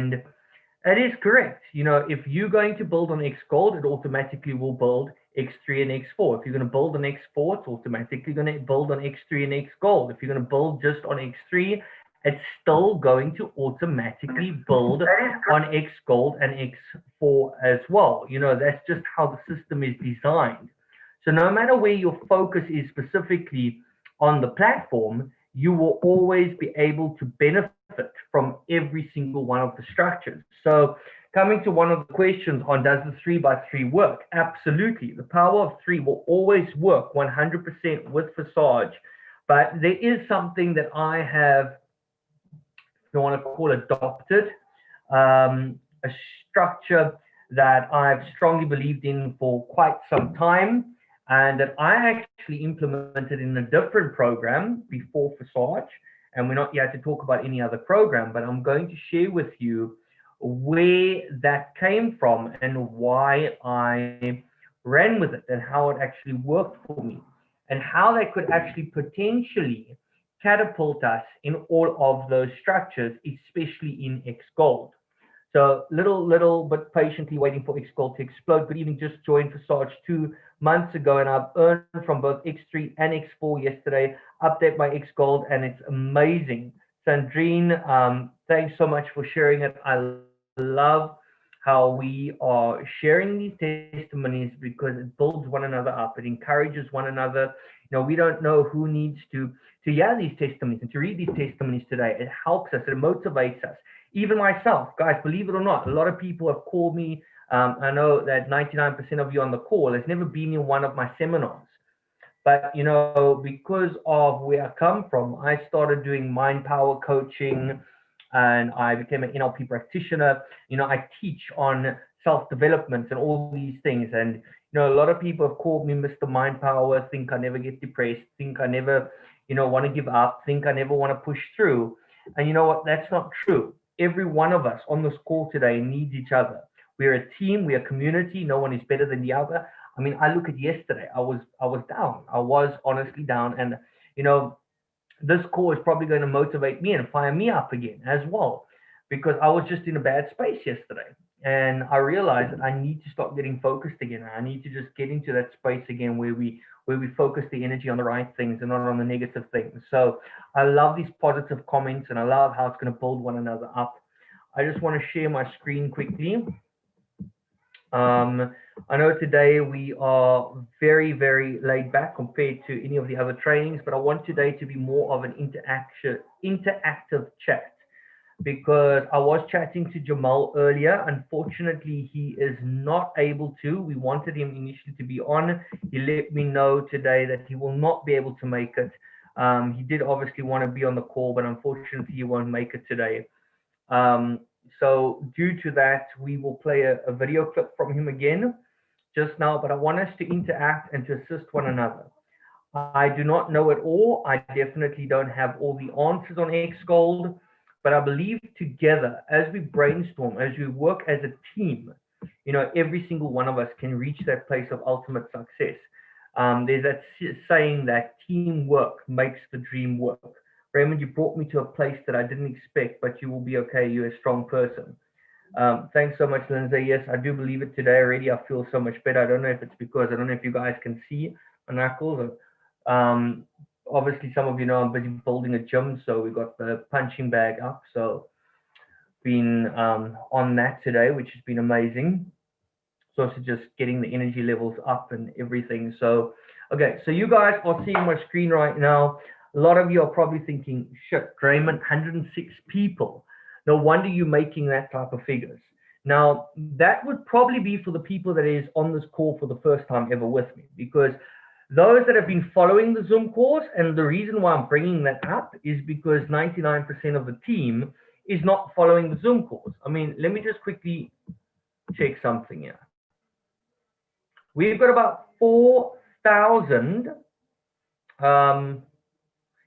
And that is correct. If you're going to build on X Gold, it automatically will build X3 and X4. If you're going to build on X4, it's automatically going to build on X3 and X Gold. If you're going to build just on X3, it's still going to automatically build on X Gold and X4 as well. That's just how the system is designed. So no matter where your focus is specifically on the platform, you will always be able to benefit from every single one of the structures. So coming to one of the questions on does the 3x3 work? Absolutely. The power of three will always work 100% with Visage. But there is something that I have, if you want to call it, adopted, a structure that I've strongly believed in for quite some time, and that I actually implemented in a different program before Visage. And we're not yet to talk about any other program, but I'm going to share with you where that came from and why I ran with it and how it actually worked for me and how that could actually potentially catapult us in all of those structures, especially in X Gold. So little but patiently waiting for Xgold to explode. Good evening, just joined Visage 2 months ago, and I've earned from both X3 and X4 yesterday. Update my Xgold, and it's amazing. Sandrine, thanks so much for sharing it. I love how we are sharing these testimonies because it builds one another up. It encourages one another. We don't know who needs to hear these testimonies and to read these testimonies today. It helps us. It motivates us. Even myself, guys, believe it or not, a lot of people have called me. I know that 99% of you on the call has never been in one of my seminars. But, because of where I come from, I started doing mind power coaching and I became an NLP practitioner. I teach on self-development and all these things. And, a lot of people have called me Mr. Mind Power, think I never get depressed, think I never, want to give up, think I never want to push through. And you know what? That's not true. Every one of us on this call today needs each other. We're a team, we're a community. No one is better than the other. I mean, I look at yesterday. I was down. I was honestly down, and this call is probably going to motivate me and fire me up again as well, because I was just in a bad space yesterday, and I realized that I need to start getting focused again. I need to just get into that space again where we focus the energy on the right things and not on the negative things. So I love these positive comments, and I love how it's going to build one another up. I just want to share my screen quickly. I know today we are very, very laid back compared to any of the other trainings, but I want today to be more of an interactive chat, because I was chatting to Jamal earlier. Unfortunately, he is not able to. We wanted him initially to be on. He let me know today that he will not be able to make it. He did obviously want to be on the call, but unfortunately, he won't make it today. Um, so due to that, we will play a video clip from him again just now, but I want us to interact and to assist one another. I do not know it all. I definitely don't have all the answers on Xgold, but I believe together, as we brainstorm, as we work as a team, every single one of us can reach that place of ultimate success. There's that saying that teamwork makes the dream work. Raymond, you brought me to a place that I didn't expect, but you will be okay. You're a strong person. Thanks so much, Lindsay. Yes, I do believe it today already. I feel so much better. I don't know if it's because I don't know if you guys can see my knuckles. Obviously, some of you know I'm busy building a gym, so we got the punching bag up. So been on that today, which has been amazing. So also just getting the energy levels up and everything. So okay, so you guys are seeing my screen right now. A lot of you are probably thinking, shit, Draymond, 106 people. No wonder you're making that type of figures. Now, that would probably be for the people that is on this call for the first time ever with me, because those that have been following the Zoom course, and the reason why I'm bringing that up is because 99% of the team is not following the Zoom course. I mean, let me just quickly check something here. We've got about 4,000.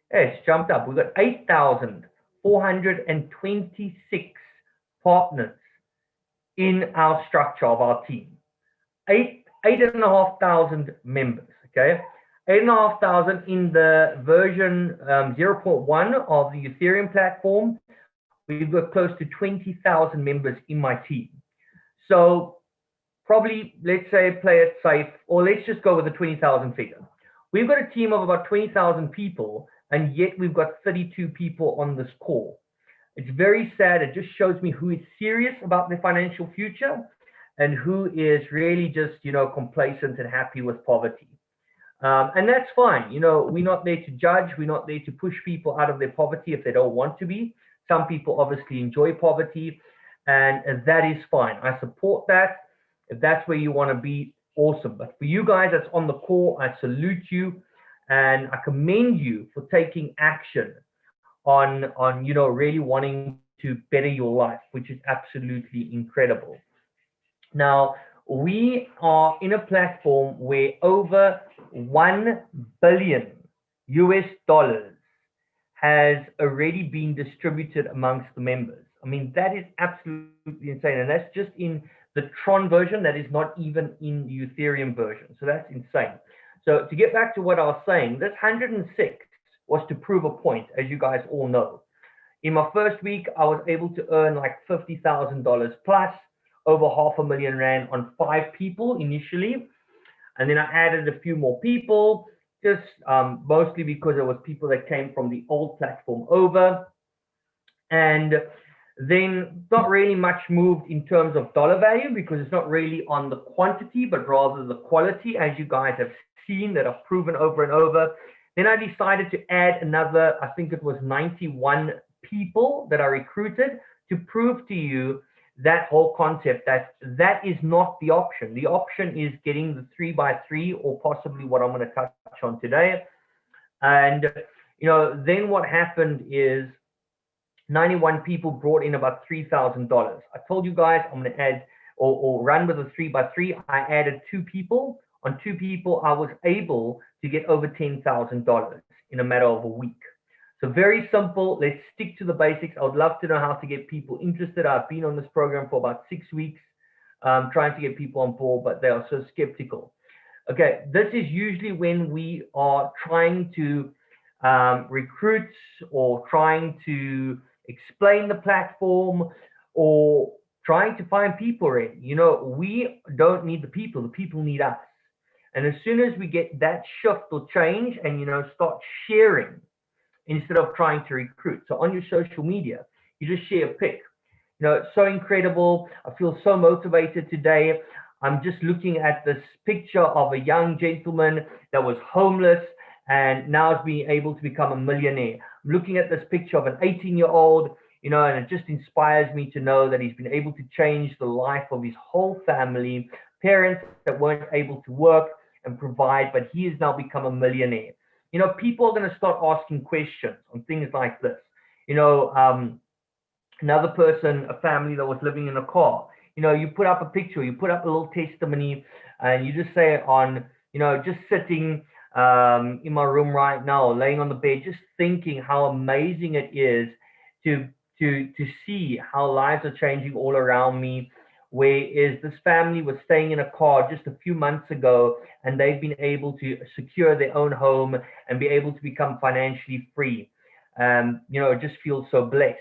It's jumped up. We've got 8,426 partners in our structure of our team. 8,500 members. Okay, 8,500 in the version 0.1 of the Ethereum platform. we've got close to 20,000 members in my team. So probably, let's say, play it safe, or let's just go with the 20,000 figure. We've got a team of about 20,000 people, and yet we've got 32 people on this call. It's very sad. It just shows me who is serious about their financial future and who is really just, complacent and happy with poverty. And that's fine. We're not there to judge. We're not there to push people out of their poverty if they don't want to be. Some people obviously enjoy poverty, and that is fine. I support that. If that's where you want to be, awesome. But for you guys that's on the call, I salute you and I commend you for taking action on really wanting to better your life, which is absolutely incredible. Now, we are in a platform where over 1 billion US dollars has already been distributed amongst the members. I mean, that is absolutely insane. And that's just in the Tron version. That is not even in the Ethereum version. So that's insane. So to get back to what I was saying, this 106 was to prove a point, as you guys all know. In my first week, I was able to earn like $50,000 plus, over $500,000 on 5 people initially. And then I added a few more people, just mostly because it was people that came from the old platform over. And then not really much moved in terms of dollar value because it's not really on the quantity, but rather the quality, as you guys have seen that I've proven over and over. Then I decided to add another, I think it was 91 people that I recruited to prove to you that whole concept that is not the option. The option is getting the 3x3 or possibly what I'm going to touch on today. And, then what happened is 91 people brought in about $3,000. I told you guys I'm going to add or run with a 3x3. I added 2 people. On 2 people, I was able to get over $10,000 in a matter of a week. So very simple. Let's stick to the basics. I would love to know how to get people interested. I've been on this program for about 6 weeks, trying to get people on board, but they are so skeptical. Okay, this is usually when we are trying to recruit or trying to explain the platform or trying to find people ready. We don't need the people need us. And as soon as we get that shift or change and, start sharing instead of trying to recruit. So on your social media, you just share a pic. It's so incredible. I feel so motivated today. I'm just looking at this picture of a young gentleman that was homeless and now is being able to become a millionaire. I'm looking at this picture of an 18-year-old, and it just inspires me to know that he's been able to change the life of his whole family, parents that weren't able to work and provide, but he has now become a millionaire. People are going to start asking questions on things like this. Another person, a family that was living in a car, you put up a picture, you put up a little testimony, and you just say on, just sitting in my room right now, laying on the bed, just thinking how amazing it is to see how lives are changing all around me. Whereas this family was staying in a car just a few months ago, and they've been able to secure their own home and be able to become financially free. It just feels so blessed.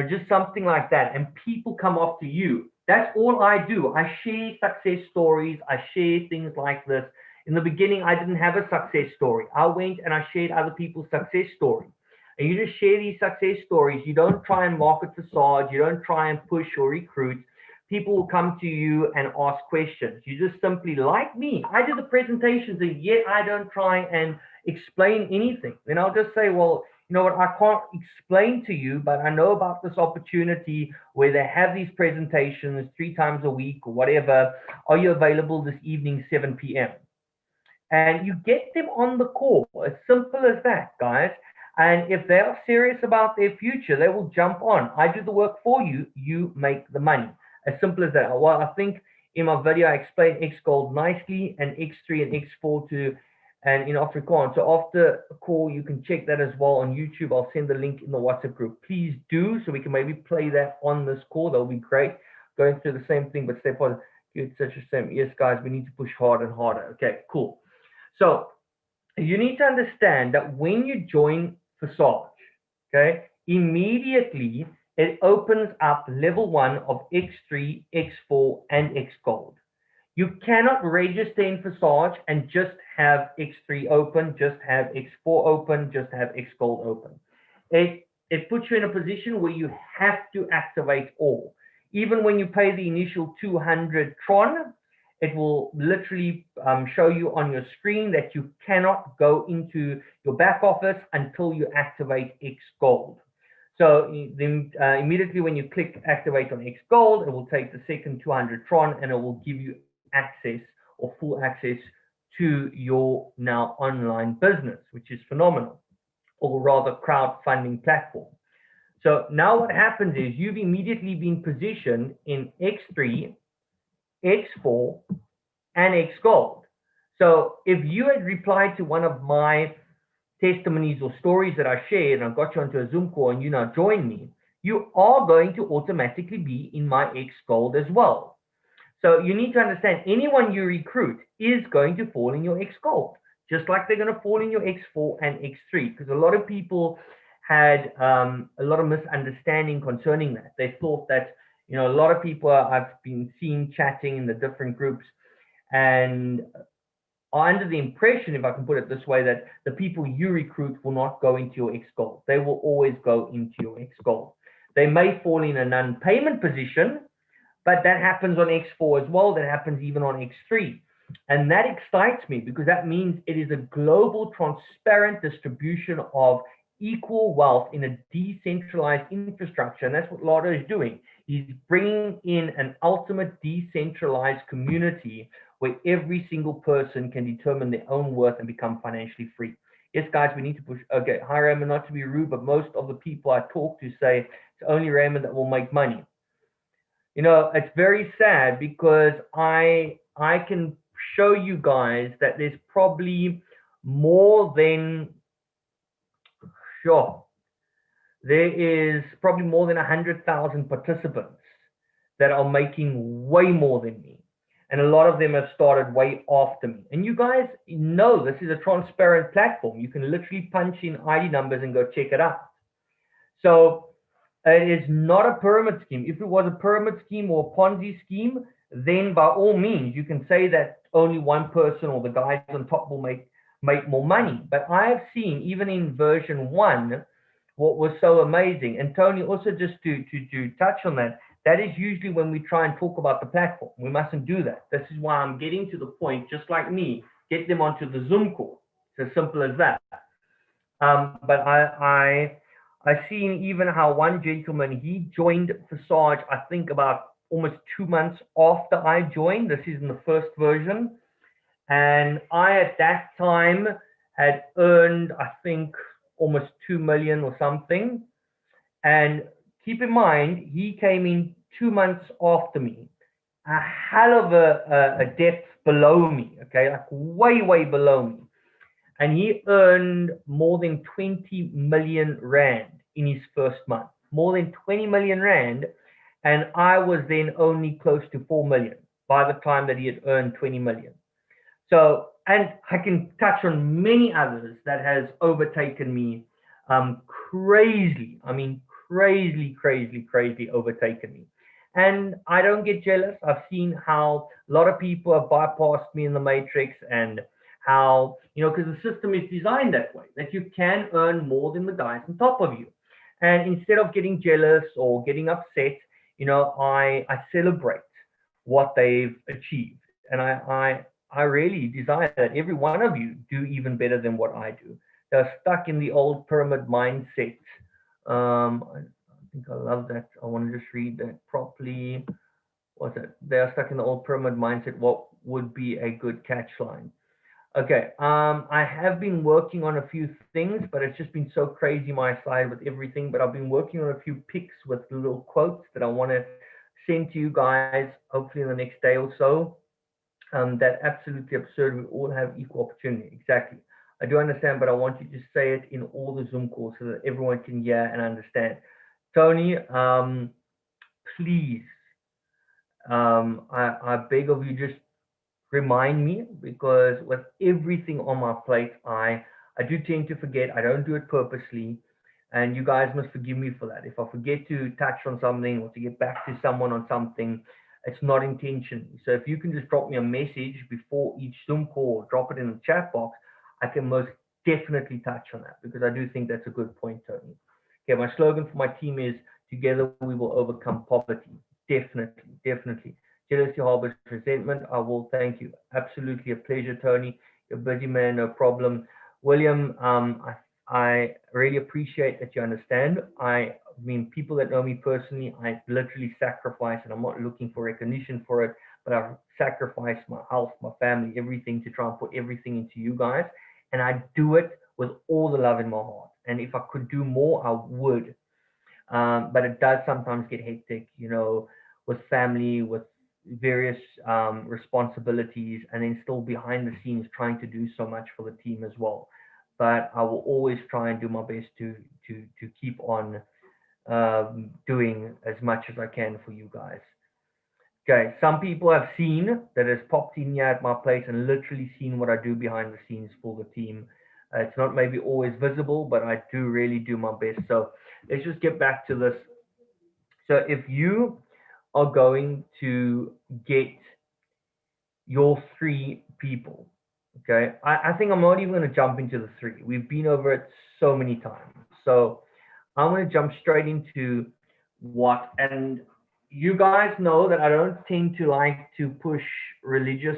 Just something like that. And people come after you. That's all I do. I share success stories. I share things like this. In the beginning, I didn't have a success story. I went and I shared other people's success stories. And you just share these success stories. You don't try and market facade. You don't try and push or recruit. People will come to you and ask questions. You just simply, like me, I do the presentations and yet I don't try and explain anything. Then I'll just say, well, you know what, I can't explain to you, but I know about this opportunity where they have these presentations 3 times a week or whatever. Are you available this evening, 7 p.m.? And you get them on the call. As simple as that, guys. And if they are serious about their future, they will jump on. I do the work for you. You make the money. As simple as that. Well, I think in my video, I explained X Gold nicely and X3 and X4 and in Afrikaans. So after a call, you can check that as well on YouTube. I'll send the link in the WhatsApp group. Please do, so we can maybe play that on this call. That will be great. Going through the same thing, but step on. It's such a same. Yes, guys, we need to push harder and harder. Okay, cool. So you need to understand that when you join Visage, okay, immediately it opens up level 1 of X3, X4, and X Gold. You cannot register in Visage and just have X3 open, just have X4 open, just have X Gold open. It puts you in a position where you have to activate all. Even when you pay the initial 200 Tron, it will literally show you on your screen that you cannot go into your back office until you activate X Gold. So then immediately when you click activate on X Gold, it will take the second 200 Tron and it will give you access or full access to your now online business, which is phenomenal, or rather crowdfunding platform. So now what happens is you've immediately been positioned in X3, X4, and X Gold. So if you had replied to one of my testimonies or stories that I shared and I got you onto a Zoom call and you now join me, you are going to automatically be in my X Gold as well. So you need to understand anyone you recruit is going to fall in your X Gold, just like they're going to fall in your X4 and X3, because a lot of people had a lot of misunderstanding concerning that. They thought that, you know, a lot of people I've been seeing chatting in the different groups and are under the impression, if I can put it this way, that the people you recruit will not go into your X Gold. They will always go into your X Gold. They may fall in a non-payment position, but that happens on X4 as well. That happens even on X3. And that excites me because that means it is a global, transparent distribution of equal wealth in a decentralized infrastructure. And that's what Lado is doing. He's bringing in an ultimate decentralized community where every single person can determine their own worth and become financially free. Yes, guys, we need to push. Okay, hi, Raymond, not to be rude, but most of the people I talk to say it's only Raymond that will make money. You know, it's very sad because I can show you guys that there's probably more than, sure, there is probably more than 100,000 participants that are making way more than me. And a lot of them have started way after me. And you guys know this is a transparent platform. You can literally punch in ID numbers and go check it out. So it is not a pyramid scheme. If it was a pyramid scheme or a Ponzi scheme, then by all means, you can say that only one person or the guys on top will make more money. But I have seen, even in version 1, what was so amazing. And Tony, also just to touch on that, that is usually when we try and talk about the platform. We mustn't do that. This is why I'm getting to the point, just like me, get them onto the Zoom call. It's as simple as that. But I seen even how one gentleman, he joined Visage, I think about almost 2 months after I joined. This is in the first version. And I, at that time, had earned, I think, almost 2 million or something. And keep in mind, he came in 2 months after me, a hell of a depth below me, okay, like way below me. And he earned more than 20 million Rand in his first month, more than 20 million Rand. And I was then only close to 4 million by the time that he had earned 20 million. So, and I can touch on many others that has overtaken me crazily. I mean, crazily overtaken me. And I don't get jealous. I've seen how a lot of people have bypassed me in the matrix and how, you know, because the system is designed that way, that you can earn more than the guys on top of you. And instead of getting jealous or getting upset, you know, I celebrate what they've achieved. And I really desire that every one of you do even better than what I do. They're stuck in the old pyramid mindset. I think I love that. I want to just read that properly. What's it? They are stuck in the old pyramid mindset. What would be a good catch line? Okay. I have been working on a few things, but it's just been so crazy my side with everything. But I've been working on a few pics with little quotes that I want to send to you guys, hopefully in the next day or so. That absolutely absurd. We all have equal opportunity. Exactly. I do understand, but I want you to say it in all the Zoom calls so that everyone can hear and understand. Tony, please, I beg of you, just remind me, because with everything on my plate, I do tend to forget. I don't do it purposely. And you guys must forgive me for that. If I forget to touch on something or to get back to someone on something, it's not intentionally. So if you can just drop me a message before each Zoom call, or drop it in the chat box, I can most definitely touch on that, because I do think that's a good point, Tony. Okay, my slogan for my team is "Together we will overcome poverty." Definitely, definitely. Jealousy harbors resentment. I will thank you. Absolutely a pleasure, Tony. You're a busy man, no problem. William, I really appreciate that you understand. I mean, people that know me personally, I literally sacrifice, and I'm not looking for recognition for it, but I've sacrificed my health, my family, everything to try and put everything into you guys. And I do it with all the love in my heart. And if I could do more, I would. But it does sometimes get hectic, with family, with various responsibilities, and then still behind the scenes trying to do so much for the team as well. But I will always try and do my best to keep on doing as much as I can for you guys. Okay, some people have seen that has popped in here at my place and literally seen what I do behind the scenes for the team. It's not maybe always visible, but I do really do my best. So let's just get back to this. So if you are going to get your three people, okay, I think I'm not even going to jump into the three. We've been over it so many times. So I'm going to jump straight into what, and you guys know that I don't tend to like to push religious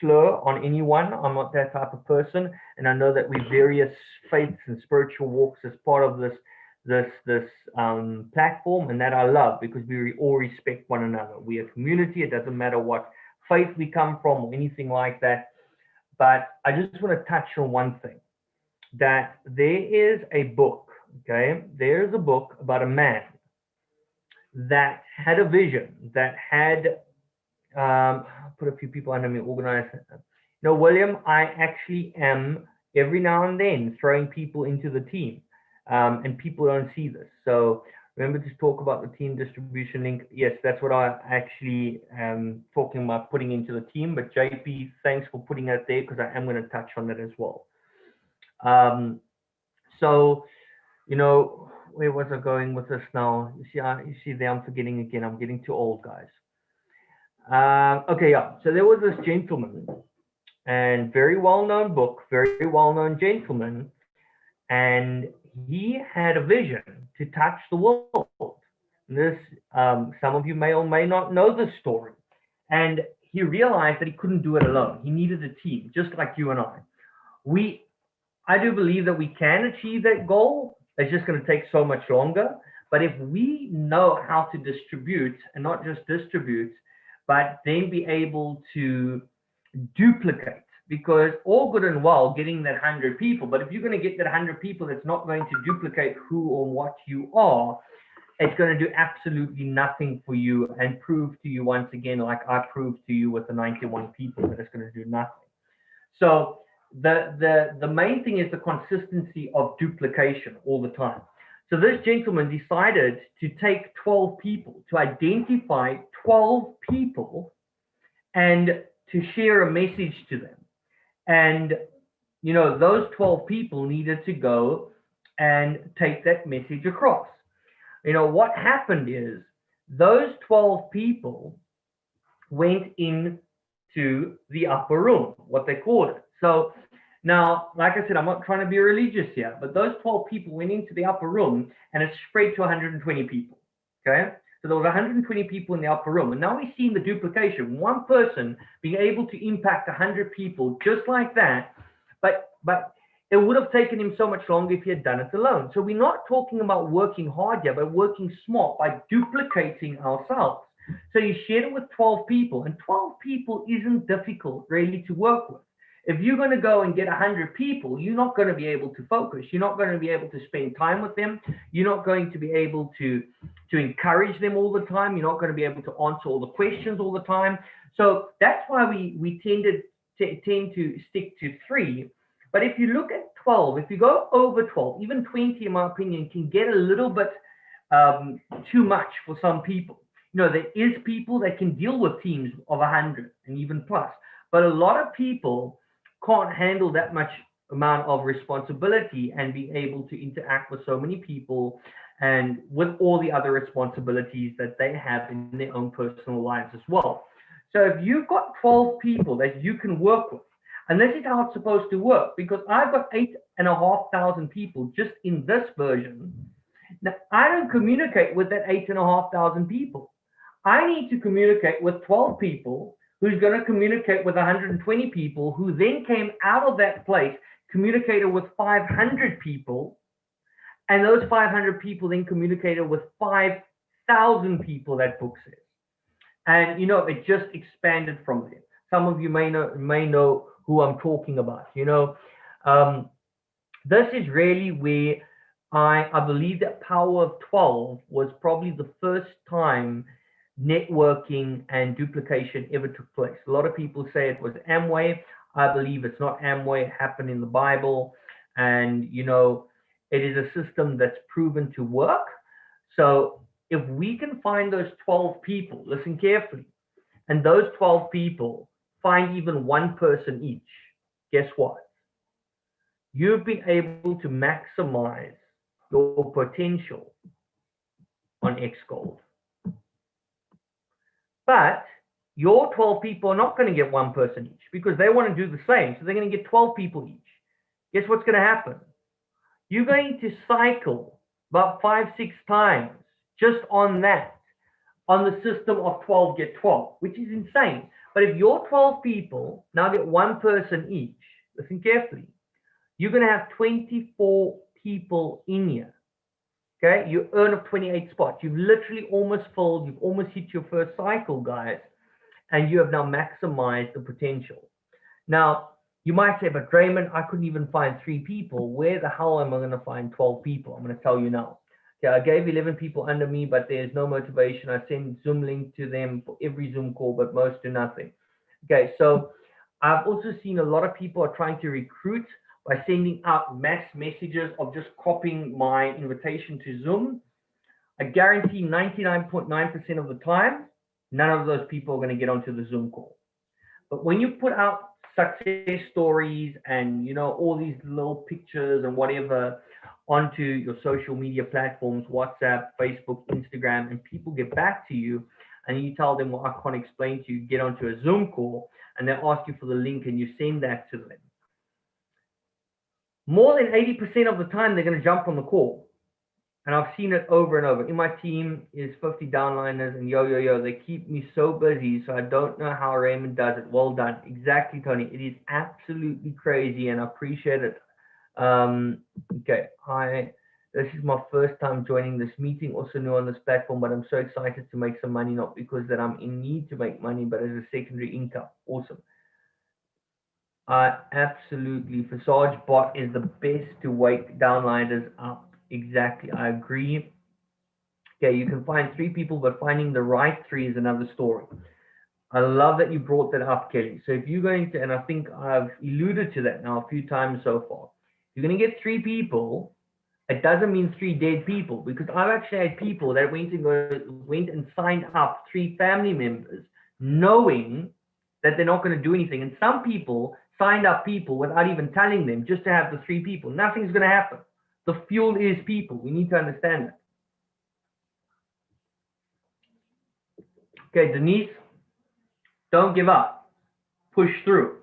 slur on anyone. I'm not that type of person, and I know that we various faiths and spiritual walks as part of this platform, and that I love, because we all respect one another. We are a community. It doesn't matter what faith we come from or anything like that. But I just want to touch on one thing, that there is a book, okay? There's a book about a man that had a vision, that had put a few people under me, organized. William, I actually am every now and then throwing people into the team, and people don't see this. So remember to talk about the team distribution link. Yes, that's what I actually am talking about, putting into the team. But JP, thanks for putting that there, because I am going to touch on that as well. So, where was I going with this now? You see there, I'm forgetting again. I'm getting too old, guys. Okay, yeah. So there was this gentleman, and very well-known book, very well-known gentleman, and he had a vision to touch the world. This, some of you may or may not know this story, and he realized that he couldn't do it alone. He needed a team, just like you and I. I do believe that we can achieve that goal. It's just going to take so much longer. But if we know how to distribute, and not just distribute, but then be able to duplicate, because all good and well getting that 100 people, but if you're going to get that 100 people that's not going to duplicate who or what you are, it's going to do absolutely nothing for you, and prove to you once again, like I proved to you with the 91 people, that it's going to do nothing. So the main thing is the consistency of duplication all the time. So this gentleman decided to take 12 people, to identify 12 people, and to share a message to them. And, those 12 people needed to go and take that message across. What happened is those 12 people went into the upper room, what they called it. So now, like I said, I'm not trying to be religious here, but those 12 people went into the upper room, and it spread to 120 people. Okay? So there was 120 people in the upper room. And now we've seen the duplication. One person being able to impact 100 people just like that, but it would have taken him so much longer if he had done it alone. So we're not talking about working hard here, but working smart by duplicating ourselves. So you shared it with 12 people, and 12 people isn't difficult really to work with. If you're going to go and get 100 people, you're not going to be able to focus. You're not going to be able to spend time with them. You're not going to be able to encourage them all the time. You're not going to be able to answer all the questions all the time. So that's why we tend to stick to 3. But if you look at 12, if you go over 12, even 20, in my opinion, can get a little bit too much for some people. There is people that can deal with teams of 100 and even plus. But a lot of people can't handle that much amount of responsibility and being able to interact with so many people and with all the other responsibilities that they have in their own personal lives as well. So if you've got 12 people that you can work with, and this is how it's supposed to work, because I've got 8,500 people just in this version. Now, I don't communicate with that 8,500 people. I need to communicate with 12 people who's going to communicate with 120 people who then came out of that place, communicated with 500 people, and those 500 people then communicated with 5,000 people that book says. And it just expanded from there. Some of you may know who I'm talking about. Um, this is really where I believe that Power of 12 was probably the first time networking and duplication ever took place. A lot of people say it was Amway. I believe it's not Amway. It happened in the Bible. And, it is a system that's proven to work. So if we can find those 12 people, listen carefully, and those 12 people find even one person each, guess what? You've been able to maximize your potential on Xgold. But your 12 people are not going to get one person each because they want to do the same. So they're going to get 12 people each. Guess what's going to happen? You're going to cycle about 5-6 times just on that, on the system of 12 get 12, which is insane. But if your 12 people now get one person each, listen carefully, you're going to have 24 people in here. Okay, you earn of 28 spots. You've literally almost filled, you've almost hit your first cycle, guys, and you have now maximized the potential. Now, you might say, but Raymond, I couldn't even find 3 people. Where the hell am I going to find 12 people? I'm going to tell you now. Okay, I gave 11 people under me, but there's no motivation. I send Zoom link to them for every Zoom call, but most do nothing. Okay, so I've also seen a lot of people are trying to recruit by sending out mass messages of just copying my invitation to Zoom. I guarantee 99.9% of the time, none of those people are going to get onto the Zoom call. But when you put out success stories and all these little pictures and whatever onto your social media platforms, WhatsApp, Facebook, Instagram, and people get back to you and you tell them, well, I can't explain to you, get onto a Zoom call, and they ask you for the link and you send that to them. More than 80% of the time, they're going to jump on the call. And I've seen it over and over. In my team is 50 downliners, and they keep me so busy. So I don't know how Raymond does it. Well done. Exactly, Tony. It is absolutely crazy, and I appreciate it. Okay. This is my first time joining this meeting, also new on this platform, but I'm so excited to make some money, not because that I'm in need to make money, but as a secondary income. Awesome. Absolutely. Visage bot is the best to wake downliners up. Exactly. I agree. Okay, you can find 3 people, but finding the right 3 is another story. I love that you brought that up, Kelly. So if you're going to, and I think I've alluded to that now a few times so far, you're going to get 3 people. It doesn't mean 3 dead people, because I've actually had people that went and signed up 3 family members knowing that they're not going to do anything. And some people signed up people without even telling them, just to have the 3 people. Nothing's going to happen. The fuel is people. We need to understand that. Okay, Denise, don't give up. Push through.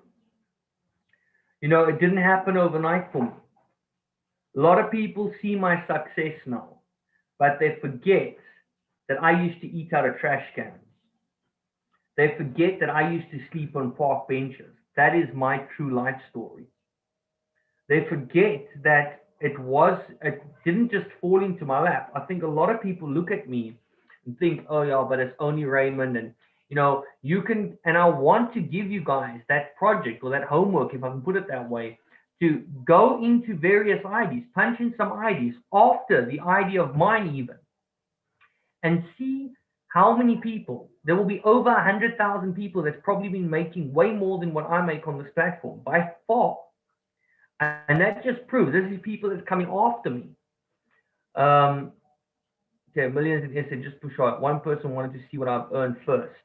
It didn't happen overnight for me. A lot of people see my success now, but they forget that I used to eat out of trash cans. They forget that I used to sleep on park benches. That is my true life story. They forget that it didn't just fall into my lap. I think a lot of people look at me and think, oh yeah, but it's only Raymond. And you can, and I want to give you guys that project or that homework, if I can put it that way, to go into various IDs, punch in some IDs after the ID of mine even, and see how many people. There will be over 100,000 people that's probably been making way more than what I make on this platform by far. And that just proves this is people that's coming after me. Okay, millions in SA, just push out. One person wanted to see what I've earned first.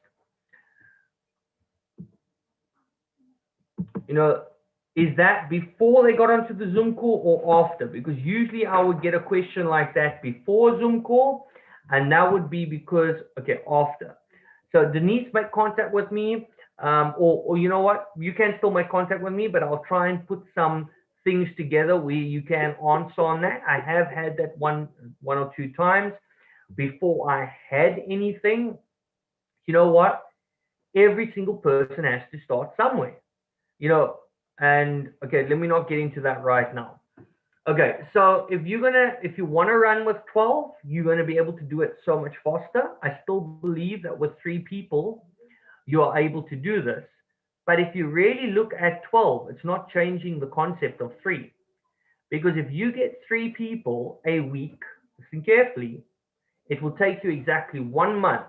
is that before they got onto the Zoom call or after? Because usually I would get a question like that before Zoom call, and that would be because, okay, after. So Denise, make contact with me, or you know what, you can still make contact with me, but I'll try and put some things together where you can answer on that. I have had that one or two times before I had anything. You know what? Every single person has to start somewhere. You know, and okay, let me not get into that right now. Okay, so if you want to run with 12, you're gonna be able to do it so much faster. I still believe that with 3 people, you are able to do this. But if you really look at 12, it's not changing the concept of three. Because if you get 3 people a week, listen carefully, it will take you exactly 1 month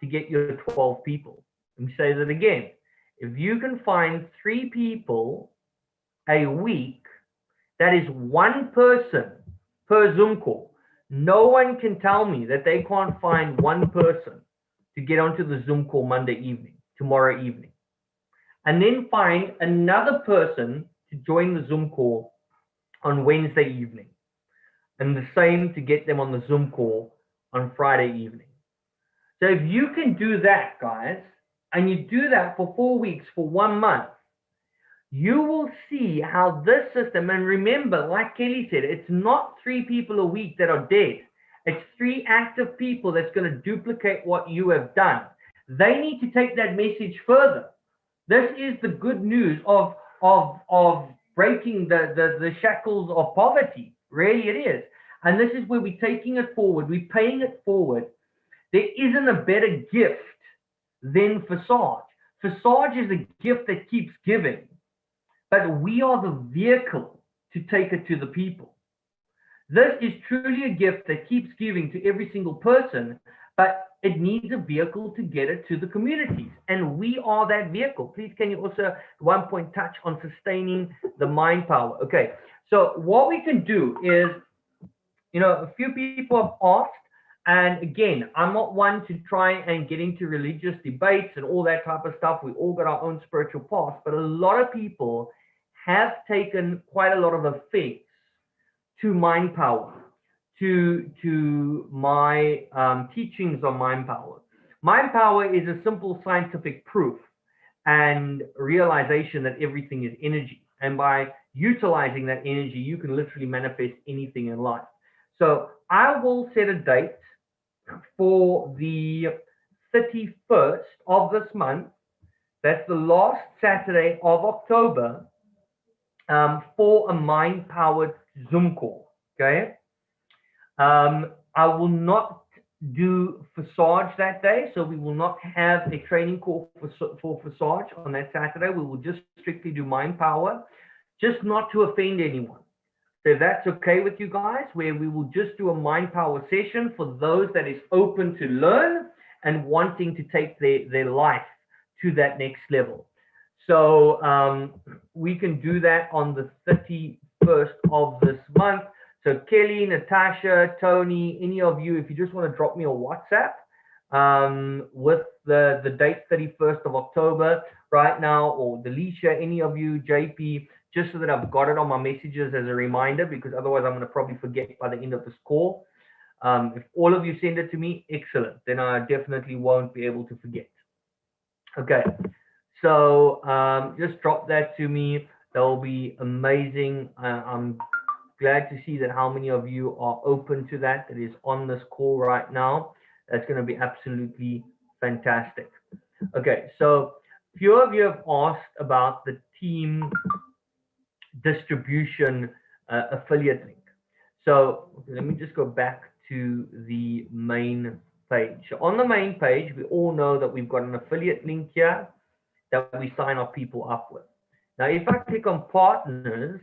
to get your 12 people. Let me say that again. If you can find 3 people a week, that is one person per Zoom call. No one can tell me that they can't find one person to get onto the Zoom call Monday evening, tomorrow evening, and then find another person to join the Zoom call on Wednesday evening, and the same to get them on the Zoom call on Friday evening. So if you can do that, guys, and you do that for 4 weeks, for 1 month, you will see how this system, and remember, like Kelly said, it's not 3 people a week that are dead. It's 3 active people that's going to duplicate what you have done. They need to take that message further. This is the good news of breaking the shackles of poverty. Really, it is. And this is where we're taking it forward. We're paying it forward. There isn't a better gift than Visage. Visage is a gift that keeps giving, but we are the vehicle to take it to the people. This is truly a gift that keeps giving to every single person, but it needs a vehicle to get it to the communities. And we are that vehicle. Please, can you also at one point touch on sustaining the mind power? Okay, so what we can do is, a few people have asked, and again, I'm not one to try and get into religious debates and all that type of stuff. We all got our own spiritual paths, but a lot of people have taken quite a lot of offense to mind power, to my teachings on mind power. Mind power is a simple scientific proof and realization that everything is energy. And by utilizing that energy, you can literally manifest anything in life. So I will set a date for the 31st of this month. That's the last Saturday of October, for a mind-powered Zoom call. Okay. I will not do Visage that day, so we will not have a training call for Visage on that Saturday. We will just strictly do mind power, just not to offend anyone. So if that's okay with you guys, where we will just do a mind power session for those that is open to learn and wanting to take their life to that next level. So we can do that on the 31st of this month. So Kelly, Natasha, Tony, any of you, if you just want to drop me a WhatsApp with the date 31st of October right now, or Delisha, any of you, JP, just so that I've got it on my messages as a reminder, because otherwise I'm going to probably forget by the end of this call. If all of you send it to me, excellent. Then I definitely won't be able to forget. Okay. So just drop that to me. That will be amazing. I'm glad to see that how many of you are open to that. That is on this call right now. That's going to be absolutely fantastic. Okay, so a few of you have asked about the team distribution affiliate link. So let me just go back to the main page. So on the main page, we all know that we've got an affiliate link here that we sign our people up with. Now, if I click on partners,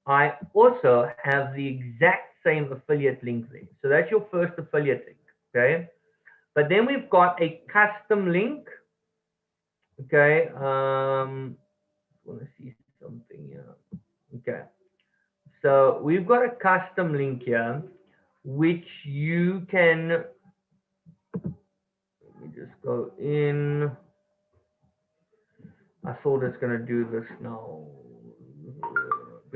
I also have the exact same affiliate link there. So that's your first affiliate link, okay? But then we've got a custom link, okay? I want to see something here. Okay. So we've got a custom link here, which you can, let me just go in. I thought it's going to do this now.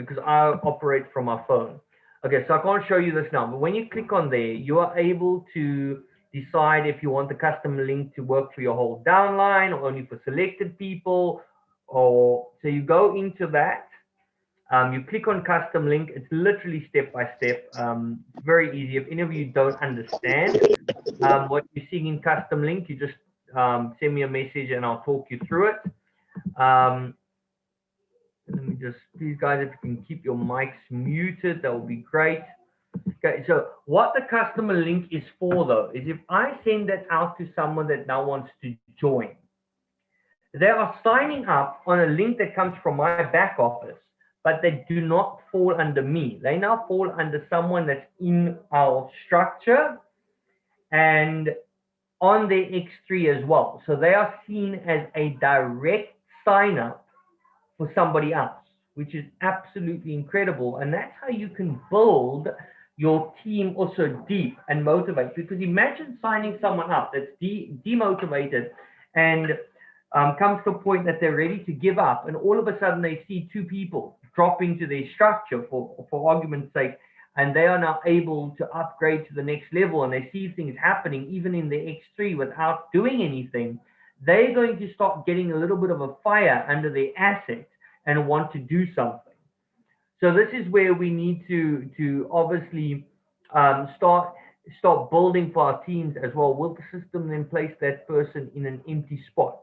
because I operate from my phone. Okay, so I can't show you this now, but when you click on there, you are able to decide if you want the custom link to work for your whole downline or only for selected people. Or so you go into that. You click on custom link. It's literally step by step. It's very easy. If any of you don't understand what you're seeing in custom link, you just send me a message and I'll talk you through it. Let me just, please guys, if you can keep your mics muted, that would be great. Okay, so what the customer link is for though, is if I send that out to someone that now wants to join, they are signing up on a link that comes from my back office, but they do not fall under me. They now fall under someone that's in our structure and on their X3 as well. So they are seen as a direct sign up for somebody else, which is absolutely incredible. And that's how you can build your team also deep and motivate. Because imagine signing someone up that's demotivated and comes to a point that they're ready to give up, and all of a sudden they see two people drop into their structure for argument's sake, and they are now able to upgrade to the next level, and they see things happening even in the X3 without doing anything. They're going to start getting a little bit of a fire under their asset and want to do something. So this is where we need to obviously start building for our teams as well. Will the system then place that person in an empty spot?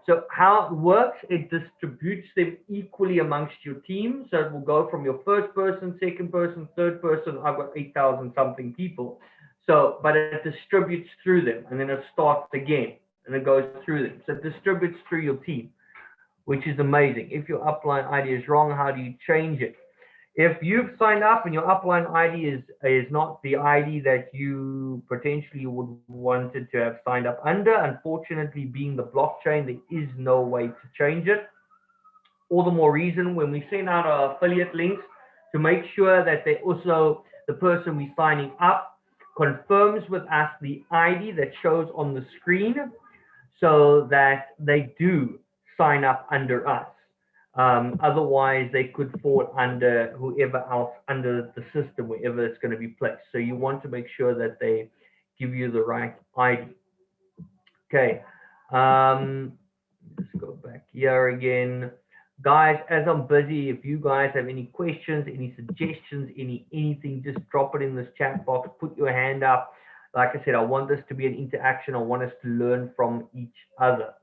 So how it works, it distributes them equally amongst your team. So it will go from your first person, second person, third person. I've got 8,000 something people. So, but it distributes through them, and then it starts again and it goes through them. So it distributes through your team, which is amazing. If your upline ID is wrong, how do you change it? If you've signed up and your upline ID is not the ID that you potentially would wanted to have signed up under, unfortunately, being the blockchain, there is no way to change it. All the more reason when we send out our affiliate links to make sure that they also, the person we're signing up confirms with us the ID that shows on the screen so that they do sign up under us. Otherwise, they could fall under whoever else under the system, wherever it's going to be placed. So you want to make sure that they give you the right ID. Okay. Let's go back here again. Guys, as I'm busy, if you guys have any questions, any suggestions, anything, just drop it in this chat box, put your hand up. Like I said, I want this to be an interaction. I want us to learn from each other.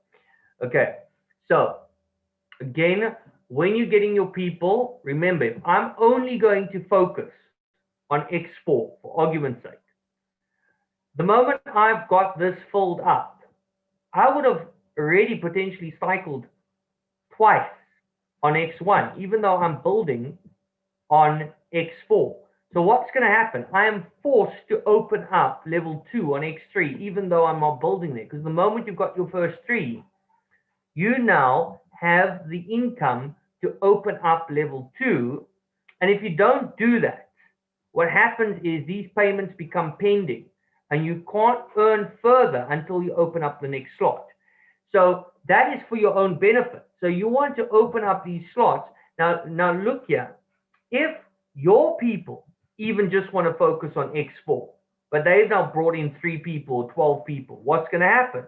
Okay. So again, when you're getting your people, remember, if I'm only going to focus on X4 for argument's sake, the moment I've got this filled up, I would have already potentially cycled twice on X1, even though I'm building on X4. So what's going to happen? I am forced to open up level 2 on X3, even though I'm not building there. Because the moment you've got your first 3, you now have the income to open up level 2. And if you don't do that, what happens is these payments become pending and you can't earn further until you open up the next slot. So that is for your own benefit. So you want to open up these slots. Now look here, if your people even just want to focus on X4, but they've now brought in 3 people or 12 people, what's going to happen?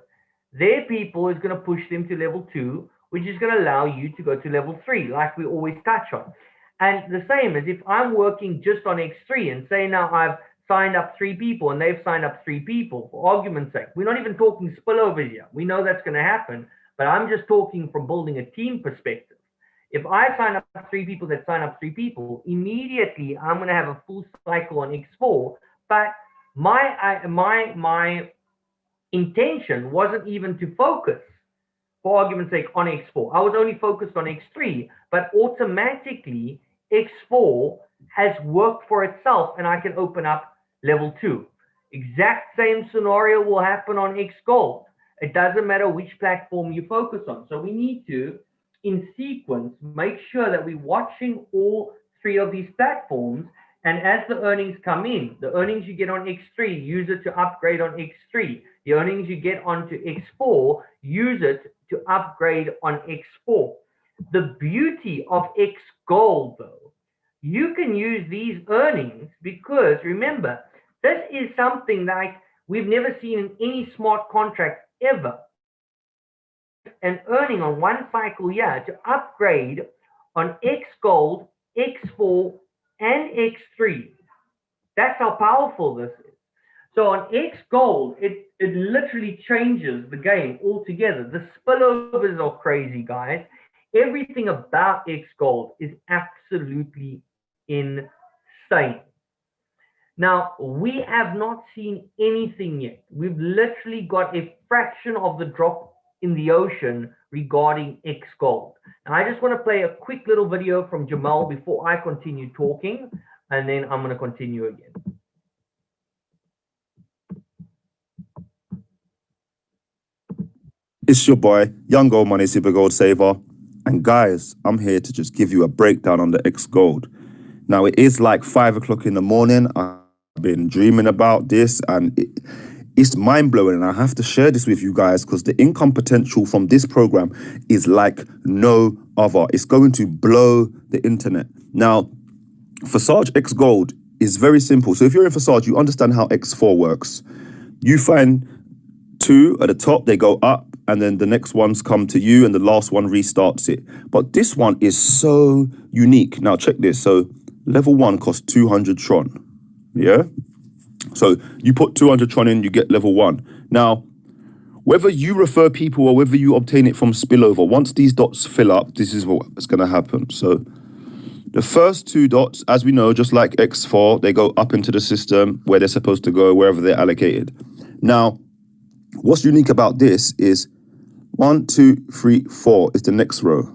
Their people is going to push them to level 2, which is going to allow you to go to level 3, like we always touch on. And the same as if I'm working just on X3 and say now I've signed up 3 people and they've signed up 3 people, for argument's sake. We're not even talking spillover here. We know that's going to happen, but I'm just talking from building a team perspective. If I sign up 3 people that sign up 3 people, immediately I'm going to have a full cycle on X4, but my intention wasn't even to focus, for argument's sake, on X4. I was only focused on X3, but automatically X4 has worked for itself and I can open up level 2. Exact same scenario will happen on X Gold. It doesn't matter which platform you focus on. So we need to, in sequence, make sure that we're watching all 3 of these platforms. And as the earnings come in, the earnings you get on X3, use it to upgrade on X3. The earnings you get onto X4, use it to upgrade on X4. The beauty of X Gold, though, you can use these earnings because remember, this is something like we've never seen in any smart contract ever. An earning on one cycle year to upgrade on X Gold, X4, and X3. That's how powerful this is. So on X Gold, it literally changes the game altogether. The spillovers are crazy, guys. Everything about X Gold is absolutely insane. Now, we have not seen anything yet. We've literally got a fraction of the drop in the ocean regarding X Gold. And I just want to play a quick little video from Jamal before I continue talking, and then I'm going to continue again. It's your boy, Young Gold Money Super Gold Saver. And guys, I'm here to just give you a breakdown on the X Gold. Now, it is like 5 o'clock in the morning. I've been dreaming about this and it's mind-blowing. And I have to share this with you guys because the income potential from this program is like no other. It's going to blow the internet. Now, Forsage X Gold is very simple. So if you're in Forsage, you understand how X4 works. You find 2 at the top, they go up, and then the next ones come to you and the last one restarts it. But this one is so unique. Now check this. So level 1 costs 200 Tron. Yeah? So you put 200 Tron in, you get level 1. Now, whether you refer people or whether you obtain it from spillover, once these dots fill up, this is what's going to happen. So the first 2 dots, as we know, just like X4, they go up into the system where they're supposed to go, wherever they're allocated. Now, what's unique about this is 1, 2, 3, 4 is the next row.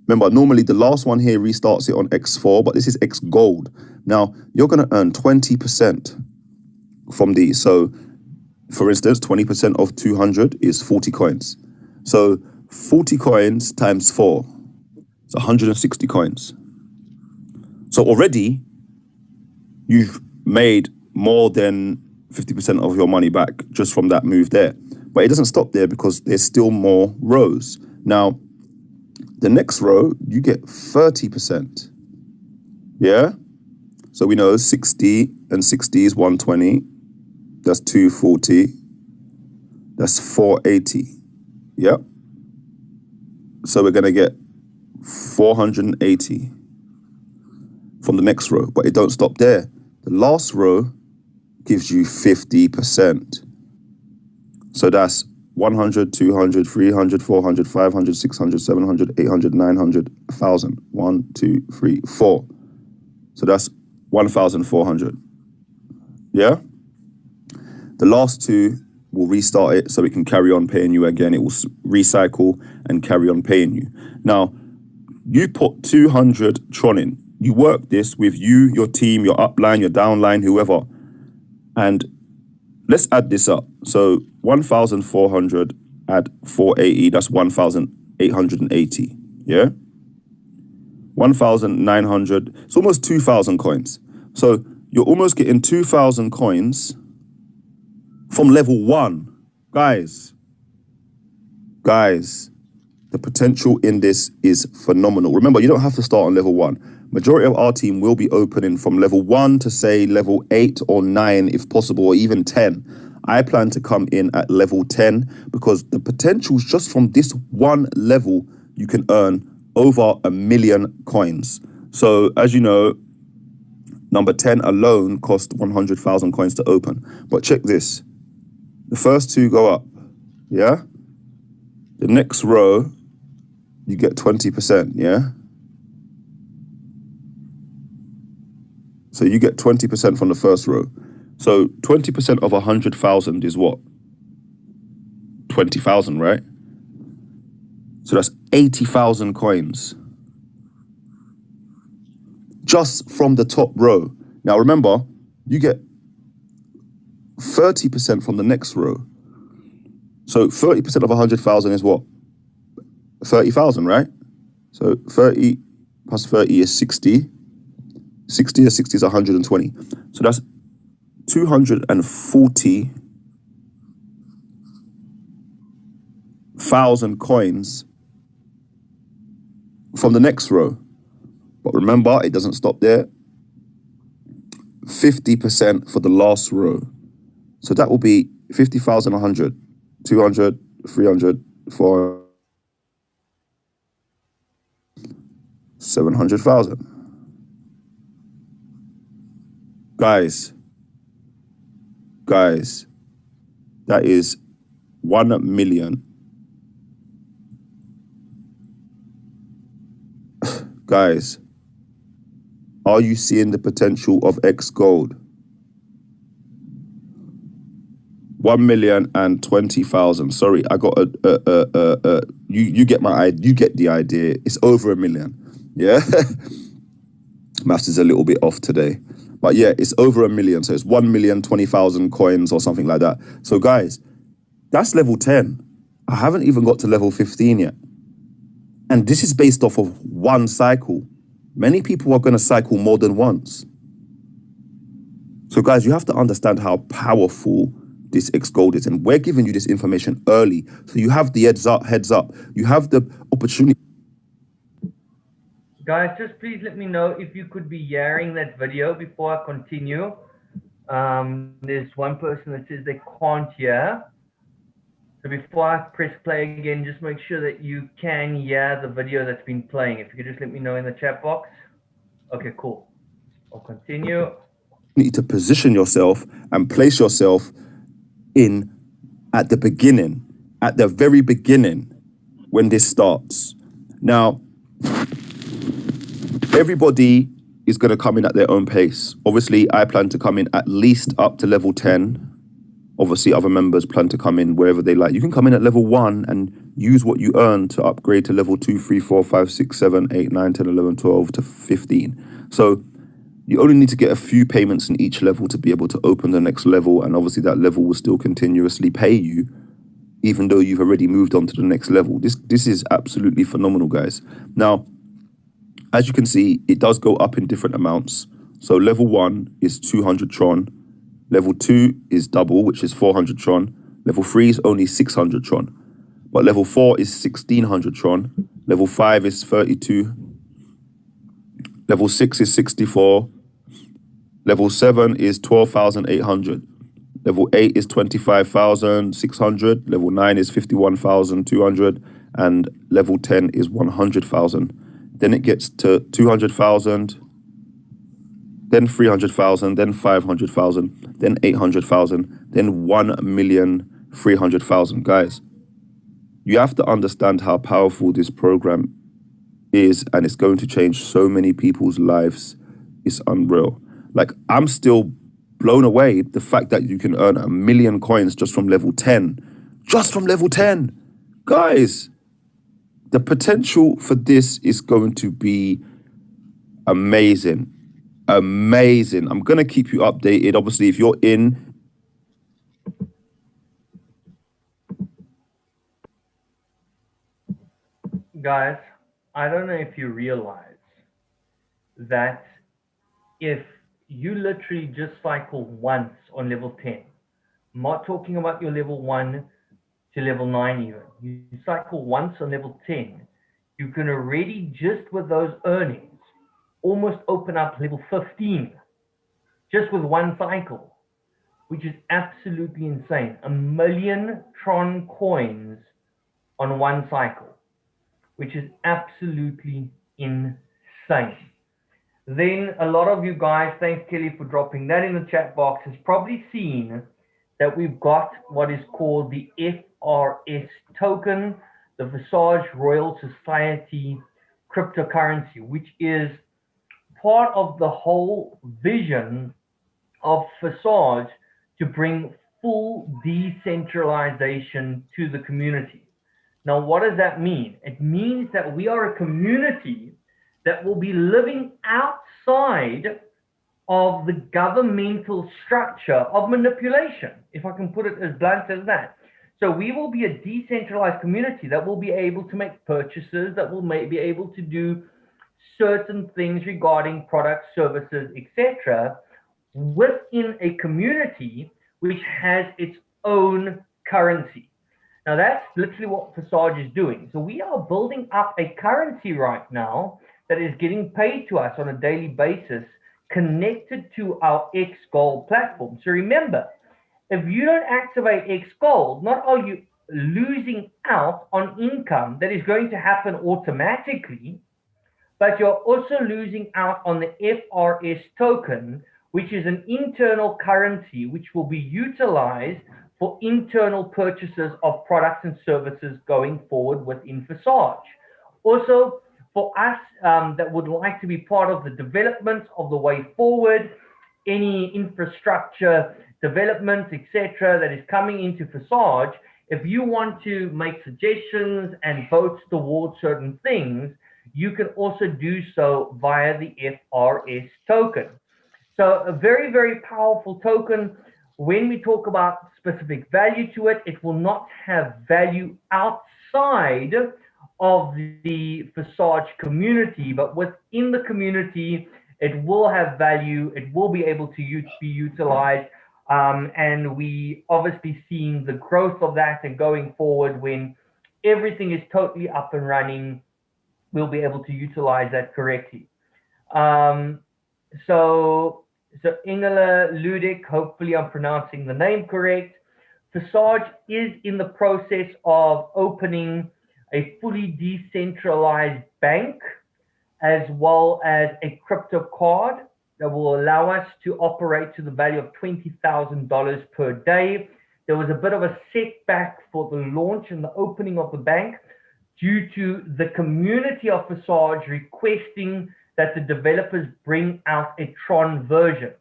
Remember, normally the last one here restarts it on X4, but this is X Gold. Now, you're going to earn 20% from these. So, for instance, 20% of 200 is 40 coins. So, 40 coins times 4 is 160 coins. So, already, you've made more than 50% of your money back just from that move there. But it doesn't stop there because there's still more rows. Now, the next row, you get 30%. Yeah? So we know 60 and 60 is 120. That's 240. That's 480. Yep. So we're going to get 480 from the next row. But it don't stop there. The last row gives you 50%. So that's 100, 200, 300, 400, 500, 600, 700, 800, 900, 1,000. 1, 2, 3, 4. So that's 1,400. Yeah? The last 2 will restart it so it can carry on paying you again. It will recycle and carry on paying you. Now, you put 200 Tron in. You work this with you, your team, your upline, your downline, whoever. And let's add this up. So 1,400 add 480, that's 1,880. Yeah? 1,900, it's almost 2,000 coins. So you're almost getting 2,000 coins from level 1. Guys, the potential in this is phenomenal. Remember, you don't have to start on level 1. Majority of our team will be opening from level 1 to say level 8 or 9 if possible, or even 10. I plan to come in at level 10 because the potential just from this one level, you can earn over 1 million coins. So as you know, number 10 alone cost 100,000 coins to open. But check this. The first 2 go up. Yeah? The next row, you get 20%. Yeah? So you get 20% from the first row. So 20% of 100,000 is what? 20,000, right? So that's 80,000 coins. Just from the top row. Now remember, you get 30% from the next row. So 30% of 100,000 is what? 30,000, right? So 30 plus 30 is 60. 60 is 60 is 120. So that's 240,000 coins from the next row. But remember, it doesn't stop there. 50% for the last row. So that will be 50,000, 100, 200, 300, 400, 700,000. Guys, that is 1 million. Guys, are you seeing the potential of X Gold? 1,020,000. Sorry, I got you get the idea. It's over 1 million. Yeah. Maths is a little bit off today. But yeah, it's over 1 million. So it's 1,020,000 coins or something like that. So guys, that's level 10. I haven't even got to level 15 yet. And this is based off of one cycle. Many people are going to cycle more than once. So guys, you have to understand how powerful this X Gold is. And we're giving you this information early. So you have the heads up. You have the opportunity. Guys, just please let me know if you could be hearing that video before I continue. There's one person that says they can't hear. So before I press play again, just make sure that you can hear the video that's been playing. If you could just let me know in the chat box. Okay, cool. I'll continue. You need to position yourself and place yourself in at the beginning, at the very beginning when this starts. Now, everybody is going to come in at their own pace. Obviously, I plan to come in at least up to level 10. Obviously, other members plan to come in wherever they like. You can come in at level 1 and use what you earn to upgrade to level 2, 3, 4, 5, 6, 7, 8, 9, 10, 11, 12 to 15. So you only need to get a few payments in each level to be able to open the next level. And obviously that level will still continuously pay you, even though you've already moved on to the next level. This is absolutely phenomenal, guys. Now, as you can see, it does go up in different amounts. So level 1 is 200 Tron. Level 2 is double, which is 400 Tron. Level 3 is only 600 Tron. But level 4 is 1600 Tron. Level 5 is 32. Level 6 is 64. Level 7 is 12,800. Level 8 is 25,600. Level 9 is 51,200. And level 10 is 100,000. Then it gets to 200,000. Then 300,000, then 500,000, then 800,000, then 1,300,000. Guys, you have to understand how powerful this program is, and it's going to change so many people's lives. It's unreal. Like, I'm still blown away the fact that you can earn 1 million coins just from level 10. Just from level 10. Guys, the potential for this is going to be amazing. Amazing. I'm going to keep you updated. Obviously, if you're in. Guys, I don't know if you realize that if you literally just cycle once on level 10, I'm not talking about your level 1 to level 9 even. You cycle once on level 10, you can already, just with those earnings, almost open up level 15 just with one cycle, which is absolutely insane. 1 million Tron coins on one cycle, which is absolutely insane. Then a lot of you guys, thanks Kelly for dropping that in the chat box, has probably seen that we've got what is called the FRS token, the Visage Royal Society cryptocurrency, which is part of the whole vision of Visage to bring full decentralization to the community. Now, what does that mean? It means that we are a community that will be living outside of the governmental structure of manipulation, if I can put it as blunt as that. So we will be a decentralized community that will be able to make purchases, that will be able to do certain things regarding products, services, etc., within a community which has its own currency. Now, that's literally what Visage is doing. So we are building up a currency right now that is getting paid to us on a daily basis connected to our X Gold platform. So remember, if you don't activate X Gold, not are you losing out on income that is going to happen automatically, but you're also losing out on the FRS token, which is an internal currency which will be utilized for internal purchases of products and services going forward within Visage. Also, for us that would like to be part of the development of the way forward, any infrastructure development, etc., that is coming into Visage, if you want to make suggestions and votes towards certain things, you can also do so via the FRS token. So a very, very powerful token. When we talk about specific value to it, it will not have value outside of the Visage community, but within the community, it will have value. It will be able to be utilized. And we obviously seeing the growth of that, and going forward when everything is totally up and running, we'll be able to utilize that correctly. So Ingela Ludic, hopefully I'm pronouncing the name correct. Visage is in the process of opening a fully decentralized bank, as well as a crypto card that will allow us to operate to the value of $20,000 per day. There was a bit of a setback for the launch and the opening of the bank due to the community of Visage requesting that the developers bring out a Tron version.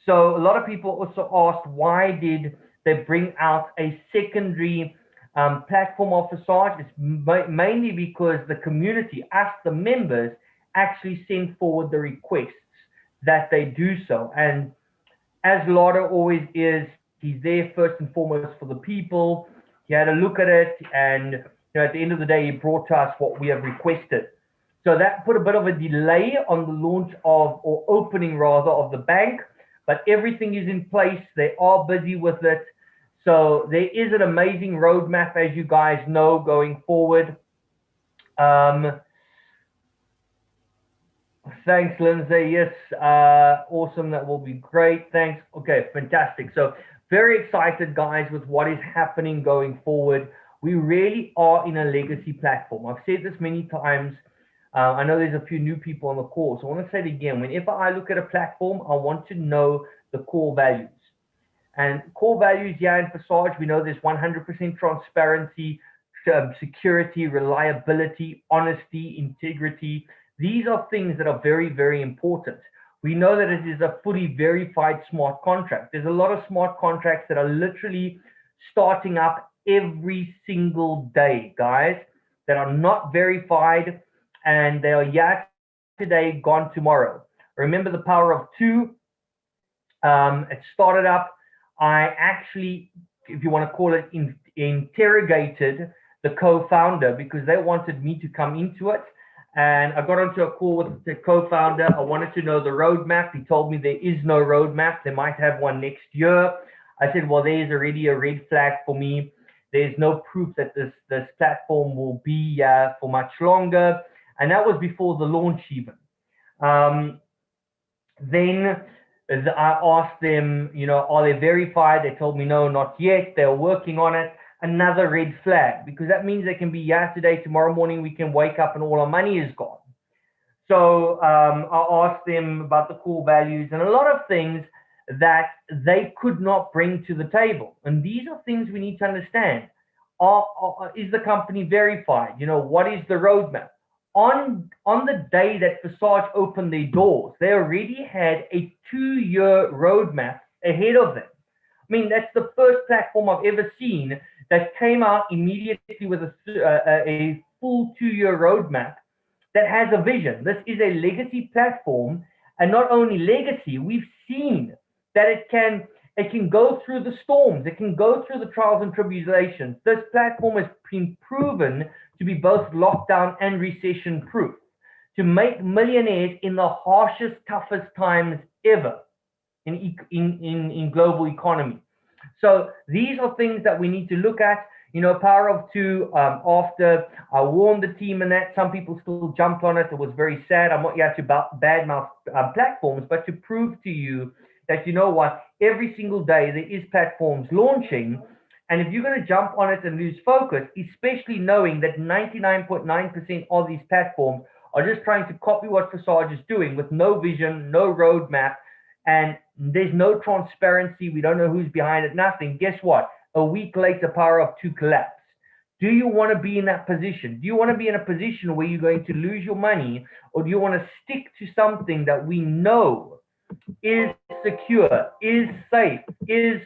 So a lot of people also asked, why did they bring out a secondary platform of Visage? It's mainly because the community, us, the members, actually sent forward the requests that they do so. And as Lada always is, he's there first and foremost for the people. He had a look at it, and at the end of the day, he brought to us what we have requested. So that put a bit of a delay on the launch of, or opening rather, of the bank, but everything is in place. They are busy with it. So there is an amazing roadmap, as you guys know, going forward. Thanks, Lindsay. Yes, awesome. That will be great. Thanks. Okay, fantastic. So very excited, guys, with what is happening going forward. We really are in a legacy platform. I've said this many times. I know there's a few new people on the call, so I want to say it again. Whenever I look at a platform, I want to know the core values. And core values here in Visage, we know there's 100% transparency, security, reliability, honesty, integrity. These are things that are very, very important. We know that it is a fully verified smart contract. There's a lot of smart contracts that are literally starting up every single day, guys, that are not verified, and they are yet today, gone tomorrow. Remember the power of two. It started up. I actually, if you want to call it, interrogated the co-founder because they wanted me to come into it. And I got onto a call with the co-founder. I wanted to know the roadmap. He told me there is no roadmap. They might have one next year. I said, well, there's already a red flag for me. There's no proof that this platform will be for much longer. And that was before the launch even. Then I asked them, are they verified? They told me, no, not yet. They're working on it. Another red flag, because that means they can be today, tomorrow morning we can wake up and all our money is gone. So I asked them about the core values and a lot of things that they could not bring to the table. And these are things we need to understand. Is the company verified? What is the roadmap? On the day that Visage opened their doors, they already had a 2-year roadmap ahead of them. I mean, that's the first platform I've ever seen that came out immediately with a full 2-year roadmap that has a vision. This is a legacy platform, and not only legacy, we've seen that it can go through the storms, it can go through the trials and tribulations. This platform has been proven to be both lockdown and recession proof, to make millionaires in the harshest, toughest times ever in global economy. So these are things that we need to look at. You know, power of two. After I warned the team and that, some people still jumped on it. It was very sad. I'm not here to badmouth platforms, but to prove to you that, you know what, every single day there is platforms launching. And if you're going to jump on it and lose focus, especially knowing that 99.9% of these platforms are just trying to copy what Visage is doing with no vision, no roadmap, and there's no transparency. We don't know who's behind it, nothing. Guess what? A week later, power of two collapse. Do you want to be in that position? Do you want to be in a position where you're going to lose your money, or do you want to stick to something that we know is secure, is safe, is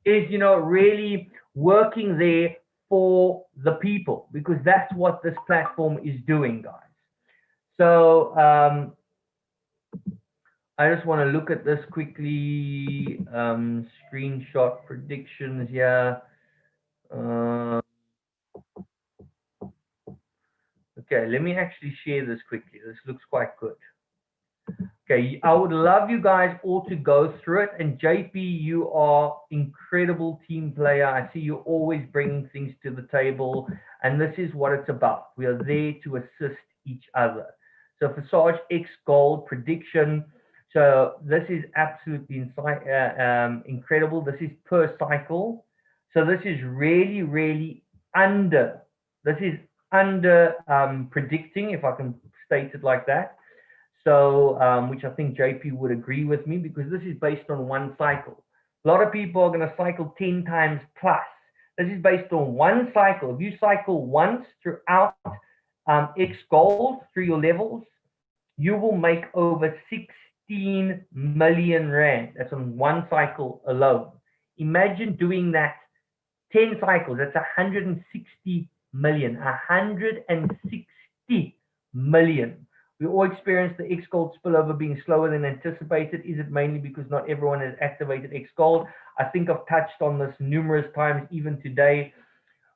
really working there for the people? Because that's what this platform is doing, guys. So I just want to look at this quickly. Screenshot predictions here. Okay, let me actually share this quickly. This looks quite good. Okay, I would love you guys all to go through it. And JP, you are incredible team player. I see you always bringing things to the table, and this is what it's about. We are there to assist each other. So Visage X Gold prediction. So this is absolutely incredible. This is per cycle. So this is really, really under. This is under predicting, if I can state it like that. So, which I think JP would agree with me, because this is based on one cycle. A lot of people are going to cycle 10 times plus. This is based on one cycle. If you cycle once throughout X Gold through your levels, you will make over 16 million Rand. That's on one cycle alone. Imagine doing that 10 cycles. That's 160 million. 160 million. We all experience the X Gold spillover being slower than anticipated. Is it mainly because not everyone has activated X Gold? I think I've touched on this numerous times, even today.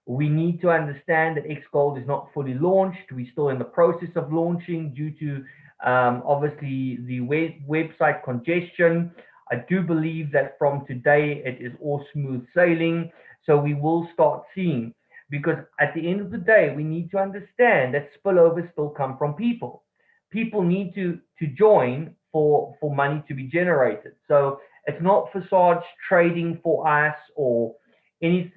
We need to understand that X Gold is not fully launched. We're still in the process of launching due to obviously the website congestion. I do believe that from today it is all smooth sailing. So we will start seeing, because at the end of the day, we need to understand that spillovers still come from people. People need to join for money to be generated. So it's not Visage trading for us, or any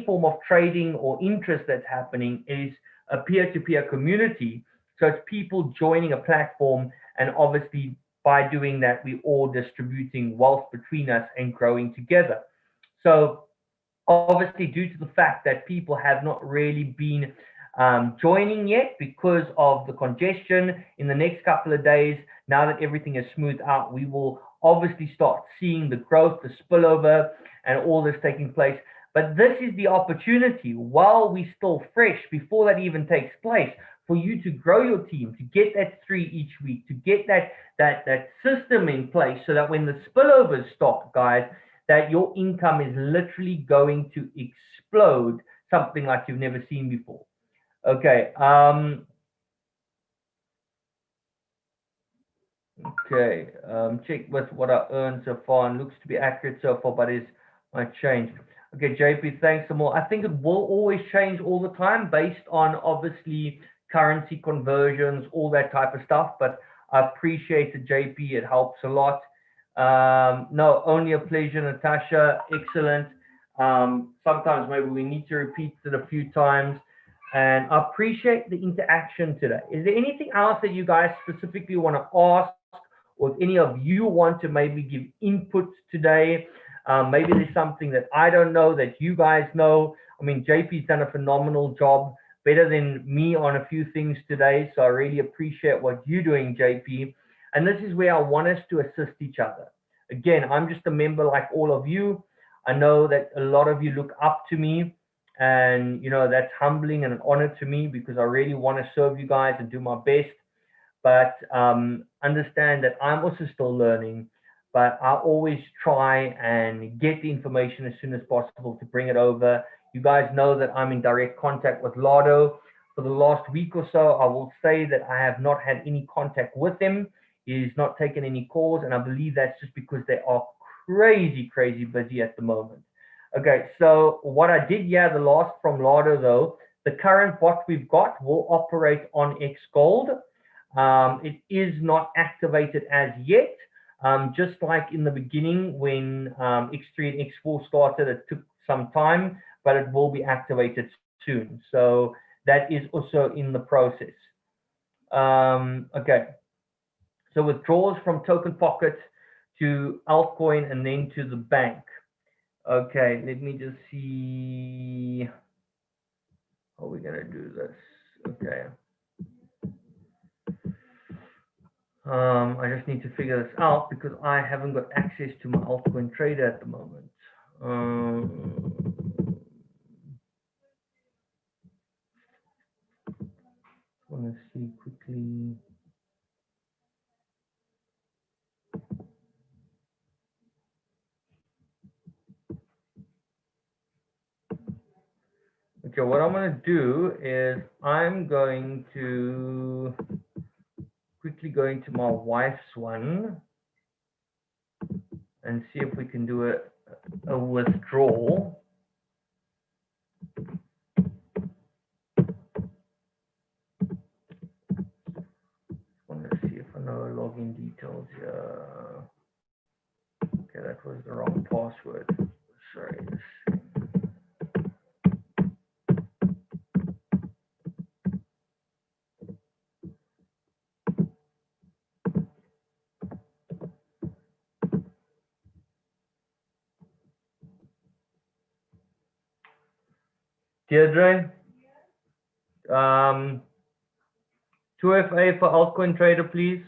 form of trading or interest that's happening. Is a peer-to-peer community. So it's people joining a platform, and obviously by doing that, we all distributing wealth between us and growing together. So obviously, due to the fact that people have not really been joining yet because of the congestion, in the next couple of days, now that everything is smoothed out, we will obviously start seeing the growth, the spillover, and all this taking place. But this is the opportunity, while we're still fresh, before that even takes place, for you to grow your team, to get that 3 each week, to get that system in place, so that when the spillovers start, guys, that your income is literally going to explode, something like you've never seen before. Okay. Check with what I earned so far, and looks to be accurate so far, but it might change. Okay, JP, thanks some more. I think it will always change all the time based on obviously currency conversions, all that type of stuff. But I appreciate it, JP. It helps a lot. No, only a pleasure, Natasha. Excellent. Sometimes maybe we need to repeat it a few times. And I appreciate the interaction today. Is there anything else that you guys specifically want to ask, or if any of you want to maybe give input today? Maybe there's something that I don't know that you guys know. I mean, JP's done a phenomenal job, better than me on a few things today. So I really appreciate what you're doing, JP. And this is where I want us to assist each other. Again, I'm just a member like all of you. I know that a lot of you look up to me, and that's humbling and an honor to me, because I really want to serve you guys and do my best. But understand that I'm also still learning, but I always try and get the information as soon as possible to bring it over. You guys know that I'm in direct contact with Lado. For the last week or so, I will say that I have not had any contact with him. He's not taken any calls, and I believe that's just because they are crazy busy at the moment. Okay, so what I did the last from Lardo though, the current bot we've got will operate on Xgold. It is not activated as yet. Just like in the beginning when X3 and X4 started, it took some time, but it will be activated soon. So that is also in the process. Okay, so withdrawals from Token Pocket to altcoin and then to the bank. Okay, let me just see how we're gonna do this. Okay. I just need to figure this out because I haven't got access to my altcoin trader at the moment. Want to see quickly. Okay, what I'm going to do is I'm going to quickly go into my wife's one and see if we can do a withdrawal. I want to see if I know login details here. Okay, that was the wrong password. Sorry. Deirdre, 2FA for altcoin trader, please.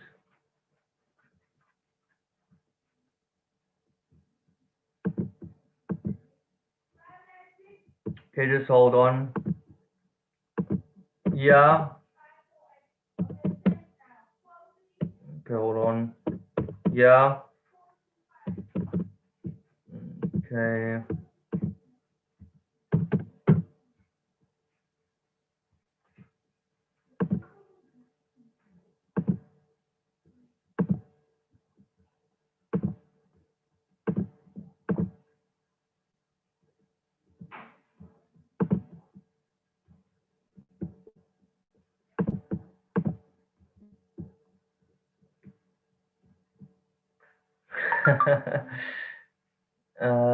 Okay, just hold on. Yeah. Okay, hold on. Yeah. Okay.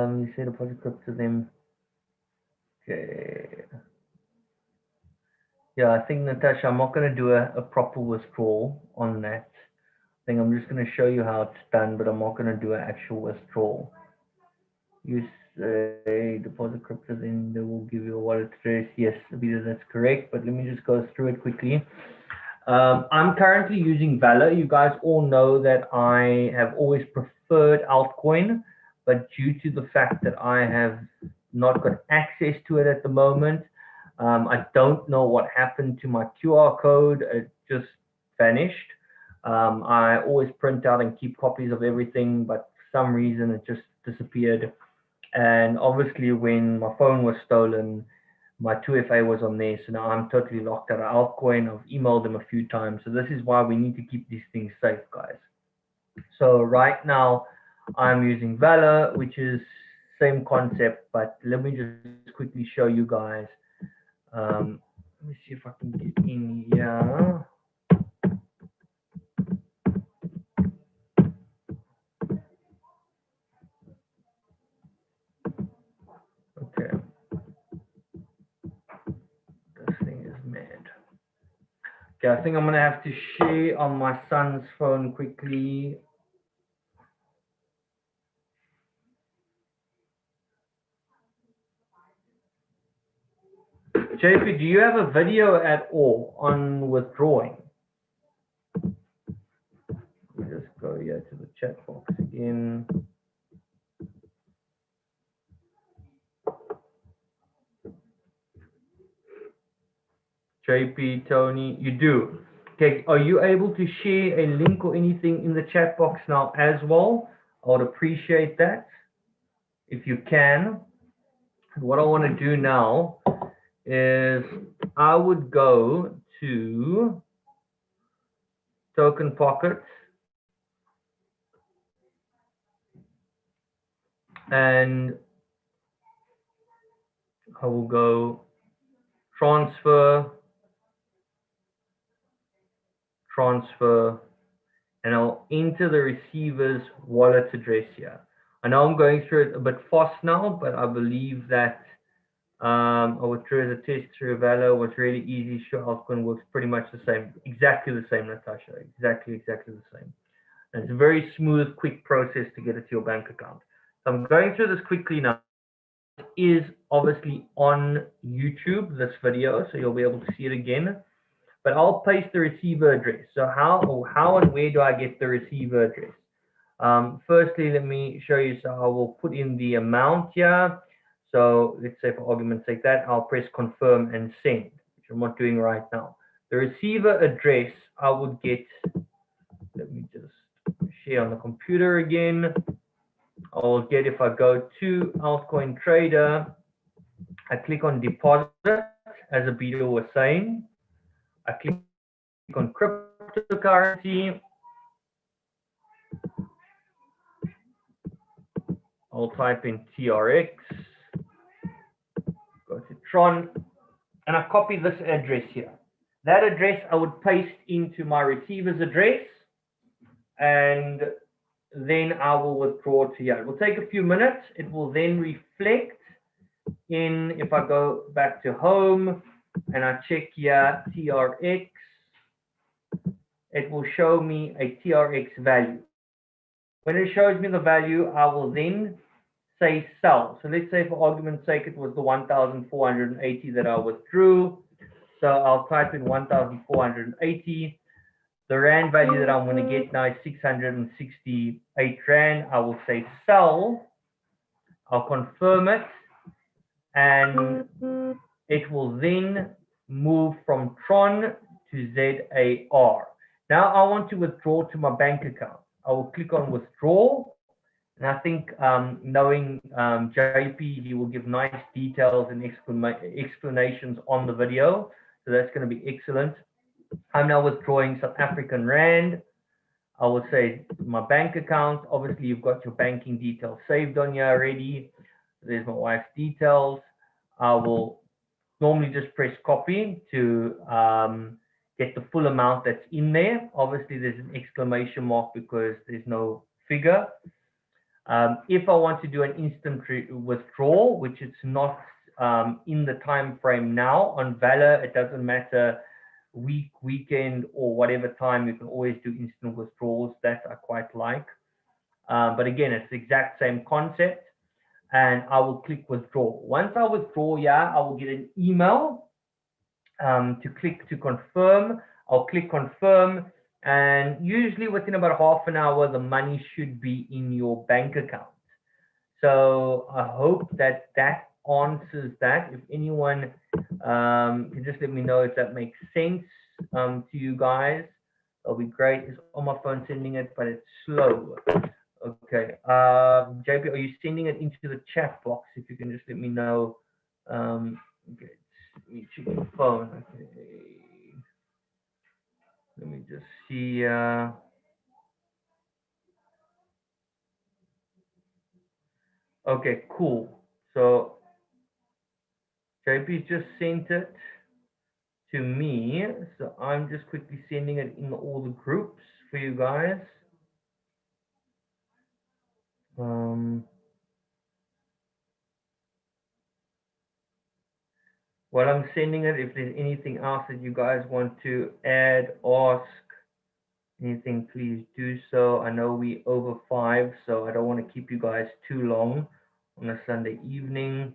You say deposit crypto them. Okay. Yeah, I think Natasha, I'm not going to do a proper withdrawal on that. I think I'm just going to show you how it's done, but I'm not going to do an actual withdrawal. You say deposit crypto, then they will give you a wallet address. Yes, Abida, that's correct. But let me just go through it quickly. I'm currently using Valor. You guys all know that I have always preferred altcoin, but due to the fact that I have not got access to it at the moment, I don't know what happened to my QR code. It just vanished. I always print out and keep copies of everything, but for some reason it just disappeared. And obviously when my phone was stolen, my 2FA was on there, so now I'm totally locked out of altcoin. I've emailed them a few times, so this is why we need to keep these things safe, guys. So right now I'm using Valor, which is same concept, but let me just quickly show you guys. Let me see if I can get in here. Okay. This thing is mad. Okay, I think I'm gonna have to share on my son's phone quickly. JP, do you have a video at all on withdrawing? Let me just go here to the chat box again. JP, Tony, you do. Okay, are you able to share a link or anything in the chat box now as well? I would appreciate that if you can. What I want to do now is I would go to Token Pocket and I will go transfer, and I'll enter the receiver's wallet address here. I know I'm going through it a bit fast now, but I believe that I went through the test through Valo was really easy. Sure, Altcoin works pretty much the same, exactly the same, Natasha, exactly the same. And it's a very smooth, quick process to get it to your bank account. So I'm going through this quickly now. It is obviously on YouTube, this video, so you'll be able to see it again. But I'll paste the receiver address. So how and where do I get the receiver address? Firstly, let me show you. So I will put in the amount here. So let's say for argument's sake that I'll press confirm and send, which I'm not doing right now. The receiver address I would get, let me just share on the computer again. I will get, if I go to Altcoin Trader, I click on deposit, as Abida was saying. I click on cryptocurrency. I'll type in TRX, go to Tron, and I copy this address here. That address I would paste into my receiver's address, and then I will withdraw to here. It will take a few minutes. It will then reflect in, if I go back to home and I check here TRX, it will show me a TRX value. When it shows me the value, I will then say sell. So let's say for argument's sake, it was the 1,480 that I withdrew. So I'll type in 1,480. The Rand value that I'm going to get now is 668 Rand. I will say sell. I'll confirm it. And it will then move from Tron to ZAR. Now I want to withdraw to my bank account. I will click on withdraw. And I think knowing JP, he will give nice details and explanations on the video. So that's going to be excellent. I'm now withdrawing South African Rand. I will say my bank account. Obviously, you've got your banking details saved on here already. There's my wife's details. I will normally just press copy to get the full amount that's in there. Obviously, there's an exclamation mark because there's no figure. If I want to do an instant withdrawal, which it's not in the time frame now, on Valor, it doesn't matter week, weekend, or whatever time, you can always do instant withdrawals. That I quite like. But again, it's the exact same concept. And I will click withdraw. Once I withdraw, yeah, I will get an email to click to confirm. I'll click confirm. And usually within about half an hour, the money should be in your bank account. So I hope that that answers that. If anyone can just let me know if that makes sense to you guys, that'll be great. It's on my phone sending it, but it's slow. Okay. JP, are you sending it into the chat box? If you can just let me know. Okay. Let me check your phone. Okay. Let me just see. Okay, cool. So JP just sent it to me. So I'm just quickly sending it in all the groups for you guys. While I'm sending it, if there's anything else that you guys want to add, ask, anything, please do so. I know we over 5, so I don't want to keep you guys too long on a Sunday evening.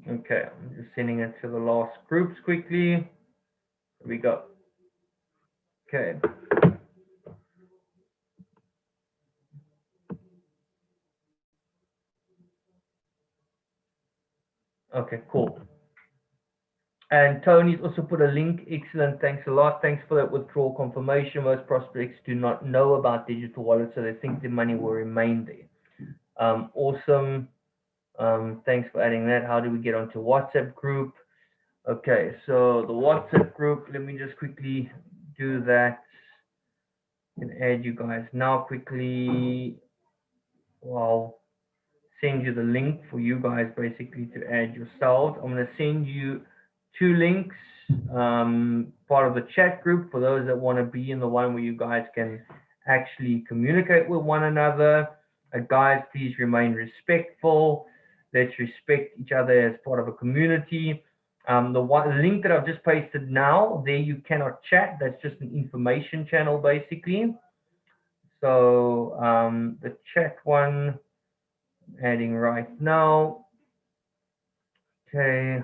Okay, I'm just sending it to the last groups quickly. Here we go. Okay. Okay, cool. And Tony's also put a link. Excellent. Thanks a lot. Thanks for that withdrawal confirmation. Most prospects do not know about digital wallets, so they think the money will remain there. Awesome. Thanks for adding that. How do we get onto WhatsApp group? Okay, so the WhatsApp group, let me just quickly do that. Can add you guys now quickly. Well, send you the link for you guys basically to add yourselves. I'm going to send you 2 links, part of the chat group for those that want to be in the one where you guys can actually communicate with one another. Guys, please remain respectful. Let's respect each other as part of a community. The link that I've just pasted now, there you cannot chat. That's just an information channel basically. So the chat one, adding right now. Okay.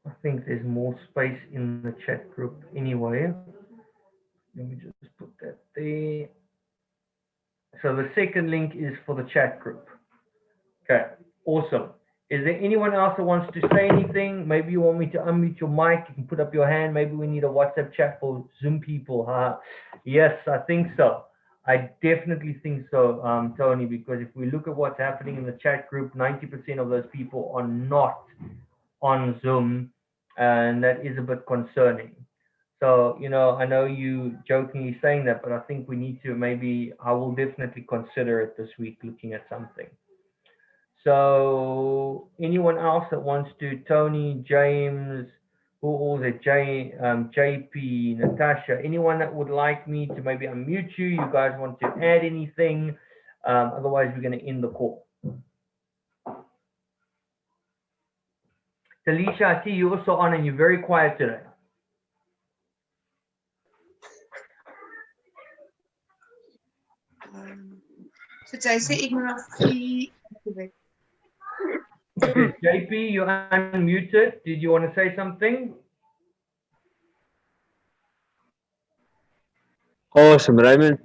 I think there's more space in the chat group anyway. Let me just put that there. So the second link is for the chat group. Okay, awesome. Is there anyone else that wants to say anything? Maybe you want me to unmute your mic. You can put up your hand. Maybe we need a WhatsApp chat for Zoom people. Huh? Yes, I think so. I definitely think so, Tony, because if we look at what's happening in the chat group, 90% of those people are not on Zoom, and that is a bit concerning. So, you know, I know you jokingly saying that, but I think we need to maybe, I will definitely consider it this week, looking at something. So anyone else that wants to, Tony, James, who all the JP, Natasha, anyone that would like me to maybe unmute you, you guys want to add anything? Otherwise, we're going to end the call. Talisha, I see you also on and you're very quiet today. So jy sê ek moet nog 4 Okay, JP, you're unmuted. Did you want to say something? Awesome, Raymond.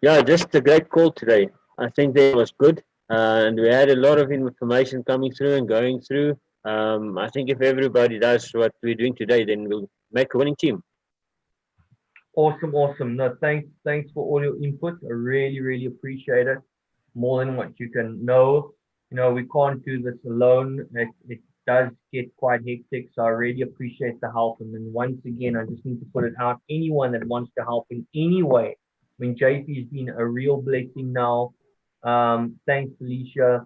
Yeah, just a great call today. I think that was good. And we had a lot of information coming through and going through. I think if everybody does what we're doing today, then we'll make a winning team. Awesome, awesome. No, thanks for all your input. I really appreciate it. More than what you can know. You know, we can't do this alone. It does get quite hectic, so I really appreciate the help. And then once again, I just need to put it out. Anyone that wants to help in any way. I mean, JP has been a real blessing now. Thanks, Felicia.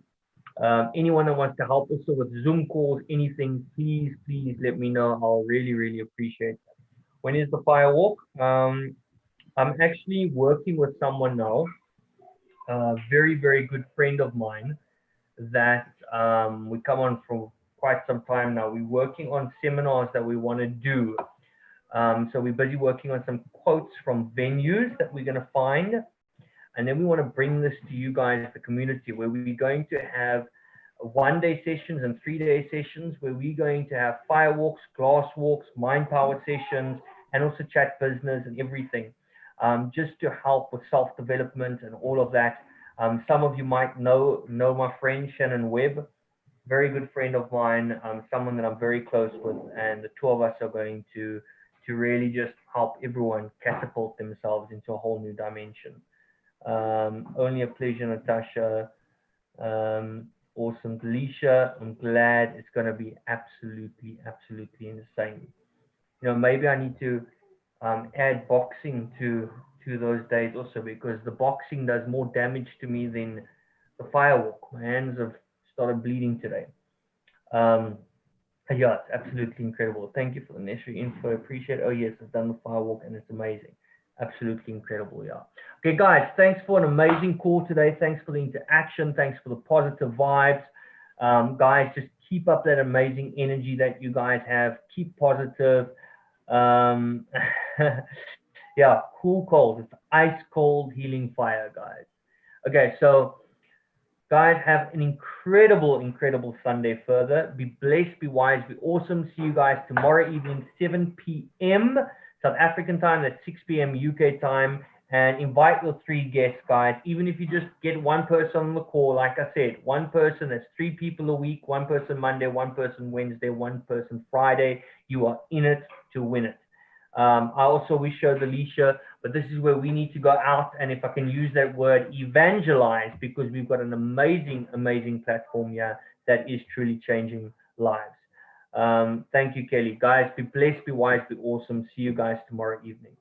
Anyone that wants to help also with Zoom calls, anything, please let me know. I'll really appreciate that. When is the firewalk? I'm actually working with someone now, a very good friend of mine that we come on for quite some time now. We're working on seminars that we want to do. So we're busy working on some quotes from venues that we're going to find. And then we want to bring this to you guys, the community, where we're going to have 1-day sessions and 3-day sessions, where we're going to have firewalks, glass walks, mind power sessions, and also chat business and everything, just to help with self-development and all of that. Some of you might know my friend Shannon Webb, very good friend of mine, someone that I'm very close with, and the two of us are going to really just help everyone catapult themselves into a whole new dimension. Only a pleasure, Natasha. Awesome, Alicia. I'm glad. It's going to be absolutely insane. You know, maybe I need to add boxing to those days also, because the boxing does more damage to me than the firewalk. My hands have started bleeding today. Yeah, it's absolutely incredible. Thank you for the necessary info. I appreciate it. Oh yes, I've done the firewalk and it's amazing. Absolutely incredible. Yeah. Okay, guys, thanks for an amazing call today. Thanks for the interaction. Thanks for the positive vibes. Guys, just keep up that amazing energy that you guys have. Keep positive. Yeah, cool cold. It's ice cold healing fire, guys. Okay, so guys, have an incredible Sunday further. Be blessed, be wise, be awesome. See you guys tomorrow evening, 7 p.m. South African time. That's 6 p.m. UK time. And invite your 3 guests, guys. Even if you just get one person on the call, like I said, one person, that's 3 people a week, one person Monday, one person Wednesday, one person Friday. You are in it to win it. I also wish you Alicia, but this is where we need to go out, and if I can use that word, evangelize, because we've got an amazing platform here that is truly changing lives. Thank you, Kelly. Guys, be blessed, be wise, be awesome. See you guys tomorrow evening.